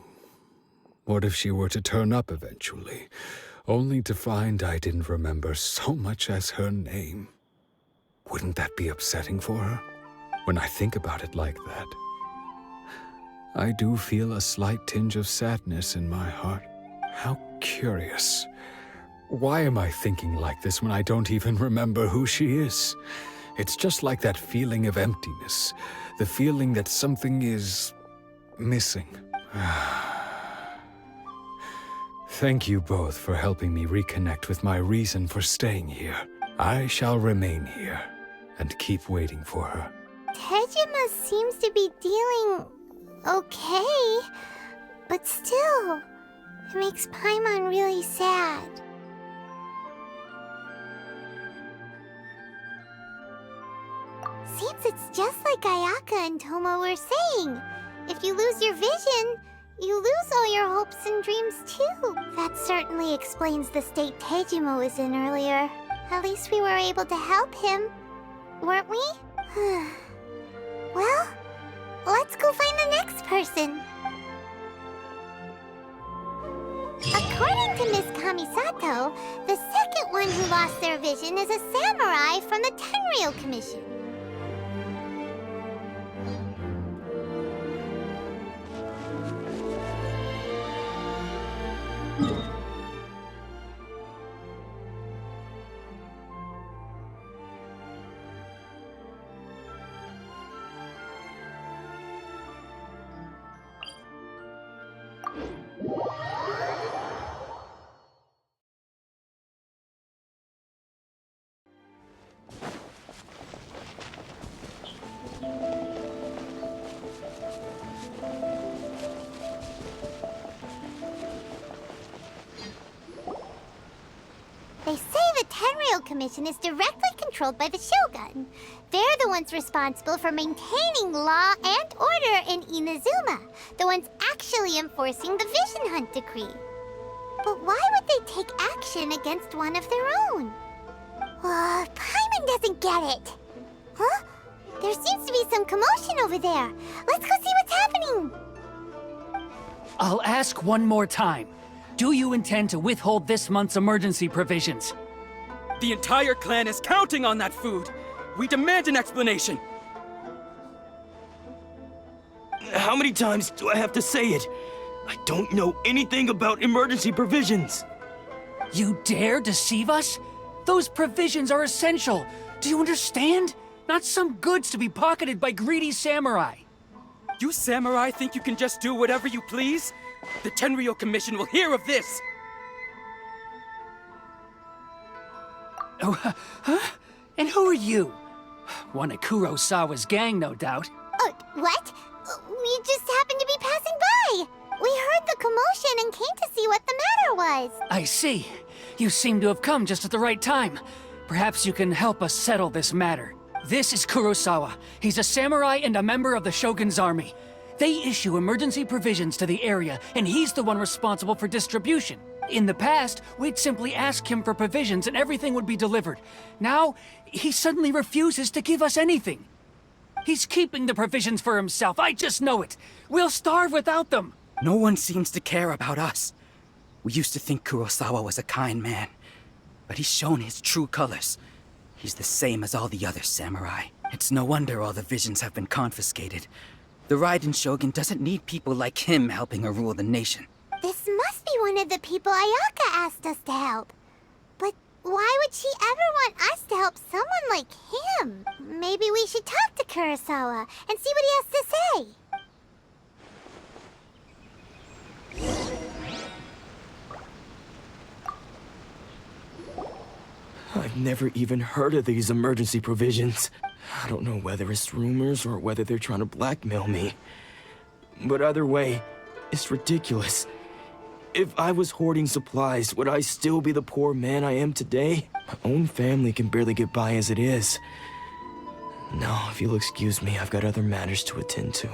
what if she were to turn up eventually, only to find I didn't remember so much as her name? Wouldn't that be upsetting for her? When I think about it like that, I do feel a slight tinge of sadness in my heart. How curious. Why am I thinking like this when I don't even remember who she is? It's just like that feeling of emptiness, the feeling that something is missing. Thank you both for helping me reconnect with my reason for staying here. I shall remain here and keep waiting for her. Tejima seems to be dealing okay, but still, it makes Paimon really sad. Seems it's just like Ayaka and Tomo were saying. If you lose your vision, you lose all your hopes and dreams too. That certainly explains the state Tejima was in earlier. At least we were able to help him, weren't we? Well, let's go find the next person. According to Miss Kamisato, the second one who lost their vision is a samurai from the Tenryou Commission. They say the Tenryou Commission is directly controlled by the Shogun. They're the ones responsible for maintaining law and order in Inazuma, the ones actually enforcing the Vision Hunt Decree. But why would they take action against one of their own? Paimon doesn't get it. Huh? There seems to be some commotion over there. Let's go see what's happening. I'll ask one more time. Do you intend to withhold this month's emergency provisions? The entire clan is counting on that food. We demand an explanation. How many times do I have to say it? I don't know anything about emergency provisions. You dare deceive us? Those provisions are essential. Do you understand? Not some goods to be pocketed by greedy samurai. You samurai think you can just do whatever you please? The Tenryou Commission will hear of this! Oh, huh? And who are you? One of Kurosawa's gang, no doubt. What? We just happened to be passing by. We heard the commotion and came to see what the matter was. I see. You seem to have come just at the right time. Perhaps you can help us settle this matter. This is Kurosawa. He's a samurai and a member of the Shogun's army. They issue emergency provisions to the area, and he's the one responsible for distribution. In the past, we'd simply ask him for provisions and everything would be delivered. Now, he suddenly refuses to give us anything. He's keeping the provisions for himself, I just know it. We'll starve without them. No one seems to care about us. We used to think Kurosawa was a kind man, but he's shown his true colors. He's the same as all the other samurai. It's no wonder all the visions have been confiscated. The Raiden Shogun doesn't need people like him helping her rule the nation. This must be one of the people Ayaka asked us to help. But why would she ever want us to help someone like him? Maybe we should talk to Kurosawa and see what he has to say. I've never even heard of these emergency provisions. I don't know whether it's rumors or whether they're trying to blackmail me. But either way, it's ridiculous. If I was hoarding supplies, would I still be the poor man I am today? My own family can barely get by as it is. Now, if you'll excuse me, I've got other matters to attend to.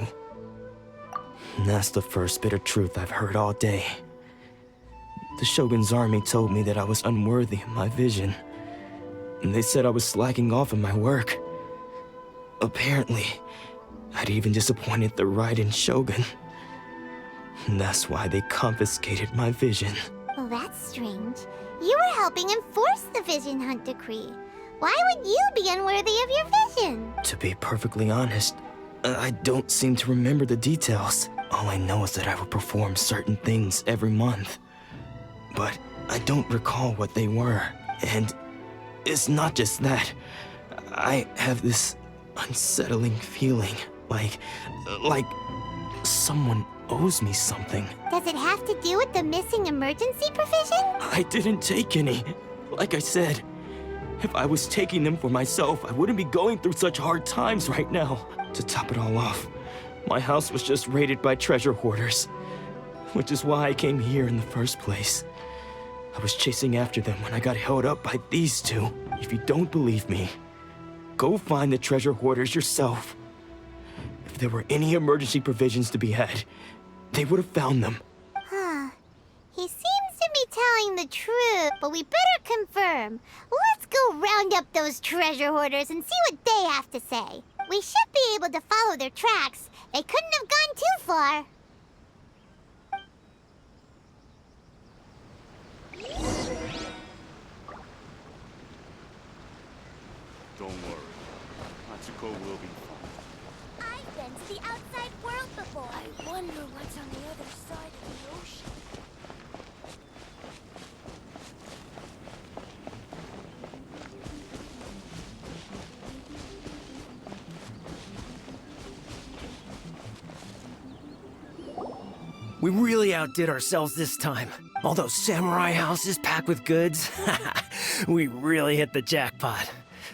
And that's the first bit of truth I've heard all day. The Shogun's army told me that I was unworthy of my vision. And they said I was slacking off in my work. Apparently, I'd even disappointed the Raiden Shogun. And that's why they confiscated my vision. Well, that's strange. You were helping enforce the Vision Hunt Decree. Why would you be unworthy of your vision? To be perfectly honest, I don't seem to remember the details. All I know is that I would perform certain things every month. But I don't recall what they were. And it's not just that. I have this unsettling feeling, like someone owes me something. Does it have to do with the missing emergency provision? I didn't take any. Like I said, if I was taking them for myself, I wouldn't be going through such hard times right now. To top it all off, my house was just raided by treasure hoarders, which is why I came here in the first place. I was chasing after them when I got held up by these two. If you don't believe me, go find the treasure hoarders yourself. If there were any emergency provisions to be had, they would have found them. Huh. He seems to be telling the truth, but we better confirm. Let's go round up those treasure hoarders and see what they have to say. We should be able to follow their tracks. They couldn't have gone too far. Don't worry. Matsuko will be fine. I've been to the outside world before. I wonder what's on the other side of the ocean. We really outdid ourselves this time. All those samurai houses packed with goods. We really hit the jackpot.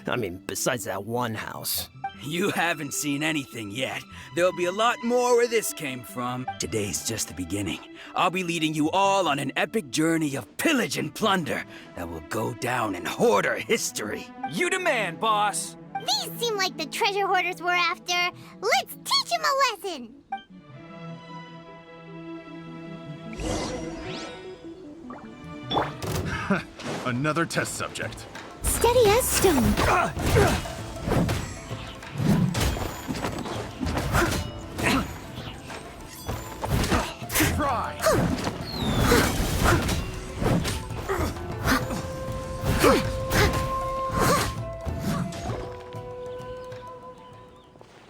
I mean, besides that one house. You haven't seen anything yet. There'll be a lot more where this came from. Today's just the beginning. I'll be leading you all on an epic journey of pillage and plunder that will go down in hoarder history. You demand, boss. These seem like the treasure hoarders we're after. Let's teach them a lesson. Another test subject. Steady as stone. Try.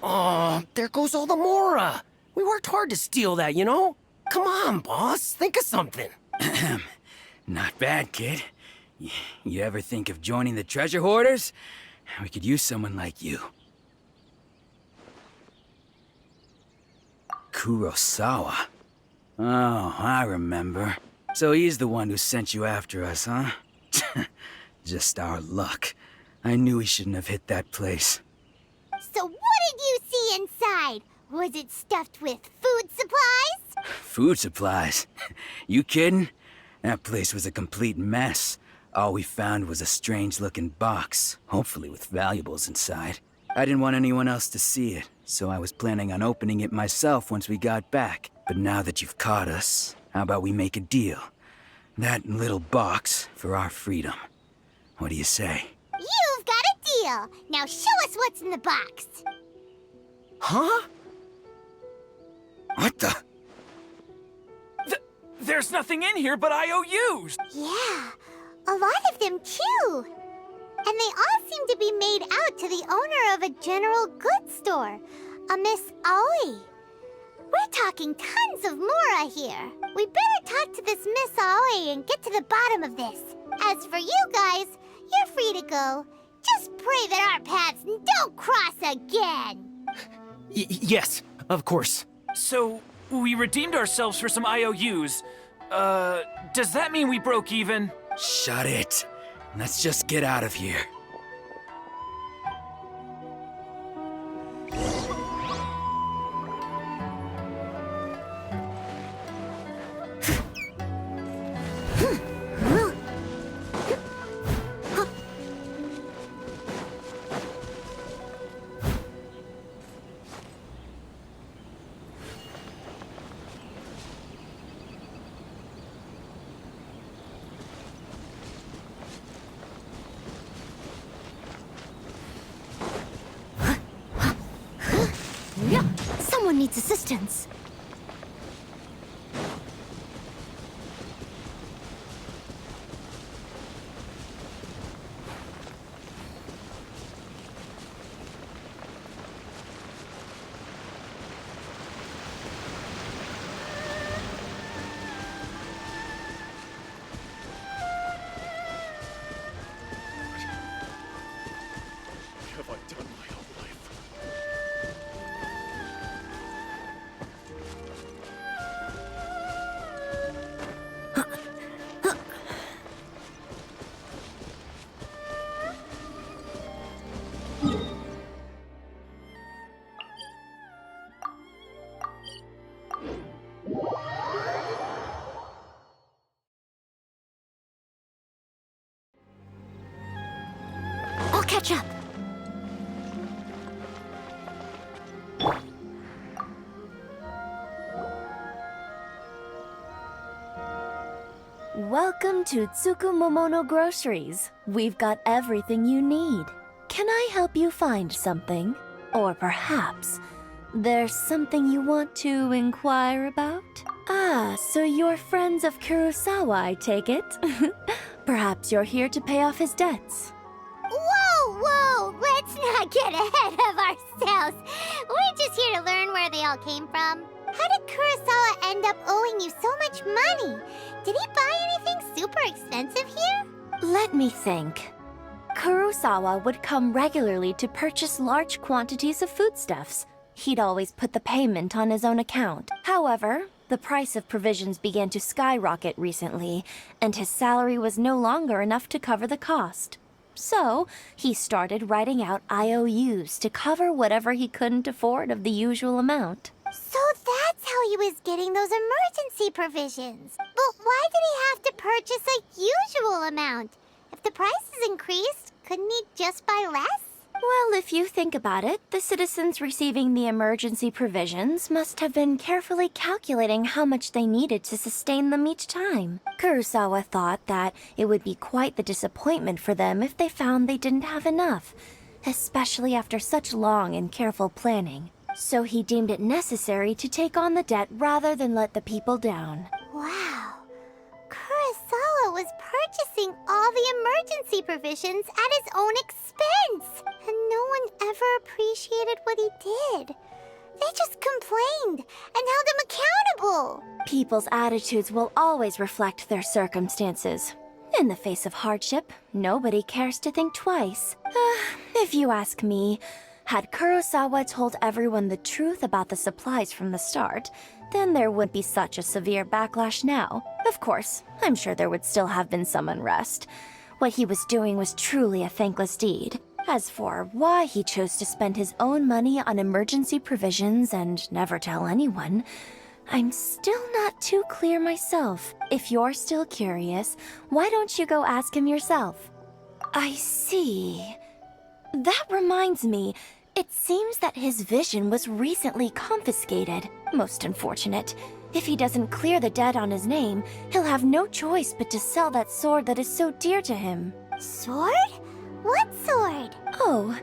Oh, there goes all the Mora. We worked hard to steal that, you know? Come on, boss. Think of something. Not bad, kid. You ever think of joining the treasure hoarders? We could use someone like you. Kurosawa. Oh, I remember. So he's the one who sent you after us, huh? Just our luck. I knew he shouldn't have hit that place. So what did you see inside? Was it stuffed with food supplies? Food supplies? You kidding? That place was a complete mess. All we found was a strange-looking box, hopefully with valuables inside. I didn't want anyone else to see it, so I was planning on opening it myself once we got back. But now that you've caught us, how about we make a deal? That little box for our freedom. What do you say? You've got a deal! Now show us what's in the box! Huh? What the? There's nothing in here but IOUs! Yeah, a lot of them too! And they all seem to be made out to the owner of a general goods store, a Miss Aoi. We're talking tons of Mora here. We better talk to this Miss Aoi and get to the bottom of this. As for you guys, you're free to go. Just pray that our paths don't cross again. Yes, of course. So, we redeemed ourselves for some IOUs. Does that mean we broke even? Shut it. Let's just get out of here. Someone needs assistance. What have I done my whole life? I'll catch up. Welcome to Tsukumomono Groceries. We've got everything you need. Can I help you find something? Or perhaps there's something you want to inquire about? Ah, so you're friends of Kurosawa, I take it? Perhaps you're here to pay off his debts. Whoa, whoa! Let's not get ahead of ourselves. We're just here to learn where they all came from. How did Kurosawa end up owing you so much money? Did he buy anything super expensive here? Let me think. Kurosawa would come regularly to purchase large quantities of foodstuffs. He'd always put the payment on his own account. However, the price of provisions began to skyrocket recently, and his salary was no longer enough to cover the cost. So, he started writing out IOUs to cover whatever he couldn't afford of the usual amount. So that's how he was getting those emergency provisions. But why did he have to purchase a usual amount? If the prices increased, couldn't he just buy less? Well, if you think about it, the citizens receiving the emergency provisions must have been carefully calculating how much they needed to sustain them each time. Kurosawa thought that it would be quite the disappointment for them if they found they didn't have enough, especially after such long and careful planning. So he deemed it necessary to take on the debt rather than let the people down. Wow. Kurosawa was purchasing all the emergency provisions at his own expense. And no one ever appreciated what he did. They just complained and held him accountable. People's attitudes will always reflect their circumstances. In the face of hardship, nobody cares to think twice. If you ask me, had Kurosawa told everyone the truth about the supplies from the start, then there wouldn't be such a severe backlash now. Of course, I'm sure there would still have been some unrest. What he was doing was truly a thankless deed. As for why he chose to spend his own money on emergency provisions and never tell anyone, I'm still not too clear myself. If you're still curious, why don't you go ask him yourself? I see. That reminds me, it seems that his vision was recently confiscated. Most unfortunate. If he doesn't clear the debt on his name, he'll have no choice but to sell that sword that is so dear to him. Sword? What sword? Oh,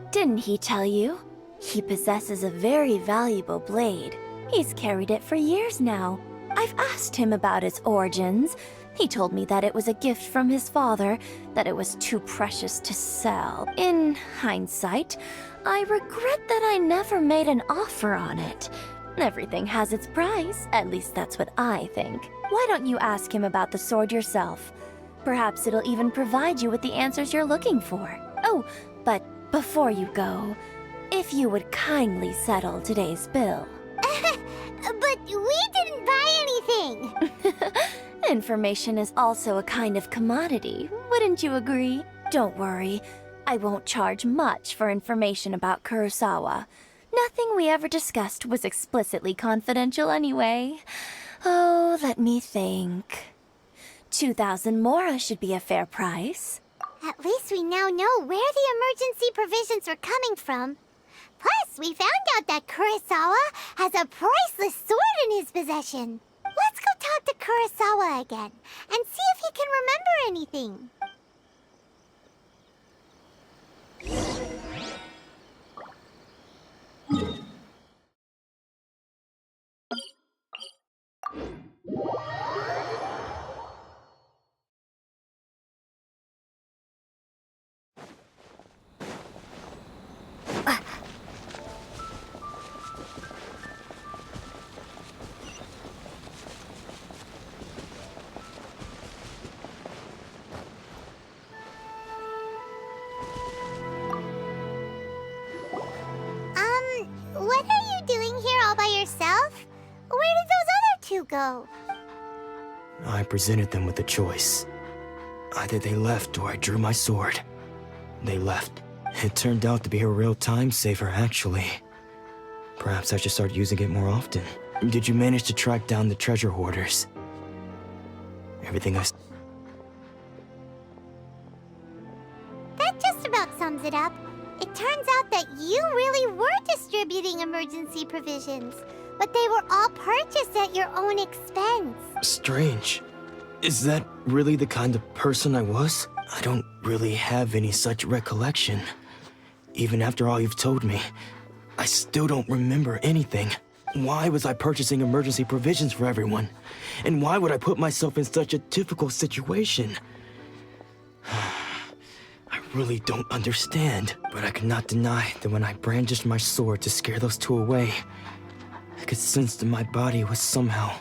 didn't he tell you? He possesses a very valuable blade. He's carried it for years now. I've asked him about its origins. He told me that it was a gift from his father, that it was too precious to sell. In hindsight, I regret that I never made an offer on it. Everything has its price, at least that's what I think. Why don't you ask him about the sword yourself? Perhaps it'll even provide you with the answers you're looking for. Oh, but before you go, if you would kindly settle today's bill. But we didn't buy anything! Information is also a kind of commodity, wouldn't you agree? Don't worry, I won't charge much for information about Kurosawa. Nothing we ever discussed was explicitly confidential anyway. Oh, let me think. 2,000 mora should be a fair price. At least we now know where the emergency provisions are coming from. Plus, we found out that Kurosawa has a priceless sword in his possession. Let's go talk to Kurosawa again and see if he can remember anything. What are you doing here all by yourself? Where did those other two go? I presented them with a choice. Either they left or I drew my sword. They left. It turned out to be a real time saver, actually. Perhaps I should start using it more often. Did you manage to track down the treasure hoarders? Everything I... That just about sums it up. It turns out that you really were distributing emergency provisions, but they were all purchased at your own expense. Strange. Is that really the kind of person I was? I don't really have any such recollection. Even after all you've told me, I still don't remember anything. Why was I purchasing emergency provisions for everyone? And why would I put myself in such a difficult situation? I really don't understand, but I cannot deny that when I brandished my sword to scare those two away, I could sense that my body was somehow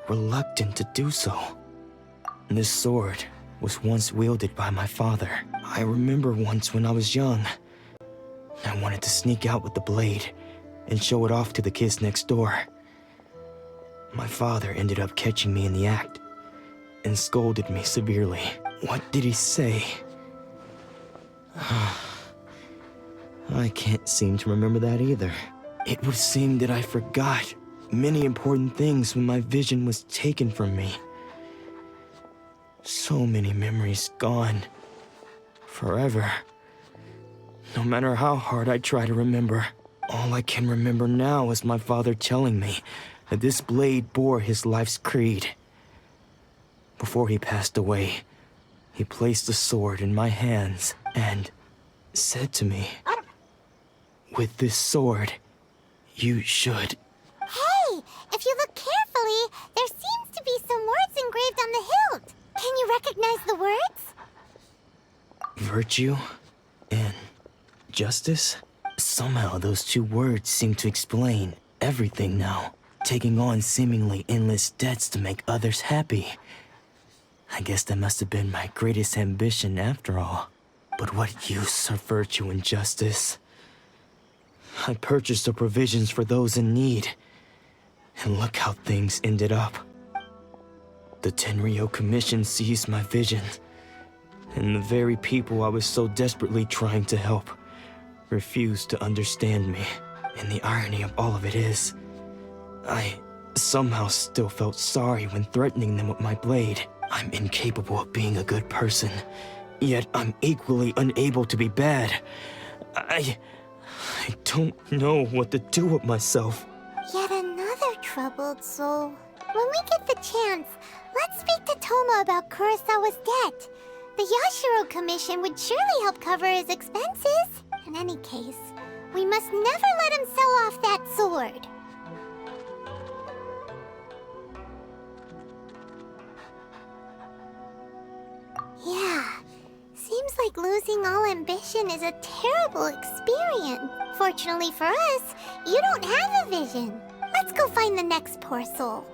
reluctant to do so. This sword was once wielded by my father. I remember once when I was young, I wanted to sneak out with the blade and show it off to the kids next door. My father ended up catching me in the act and scolded me severely. What did he say? I can't seem to remember that either. It would seem that I forgot many important things when my vision was taken from me. So many memories gone. Forever. No matter how hard I try to remember, all I can remember now is my father telling me that this blade bore his life's creed. Before he passed away, he placed the sword in my hands and said to me, "With this sword, you should..." Hey, if you look carefully, there seems to be some words engraved on the hilt. Can you recognize the words? Virtue and justice? Somehow those two words seem to explain everything now. Taking on seemingly endless debts to make others happy. I guess that must have been my greatest ambition after all. But what use are virtue and justice? I purchased the provisions for those in need. And look how things ended up. The Tenryo Commission seized my vision. And the very people I was so desperately trying to help refused to understand me. And the irony of all of it is, I somehow still felt sorry when threatening them with my blade. I'm incapable of being a good person, yet I'm equally unable to be bad. I don't know what to do with myself. Yet another troubled soul. When we get the chance, let's speak to Toma about Kurosawa's debt. The Yashiro Commission would surely help cover his expenses. In any case, we must never let him sell off that sword. Yeah, seems like losing all ambition is a terrible experience. Fortunately for us, you don't have a vision. Let's go find the next poor soul.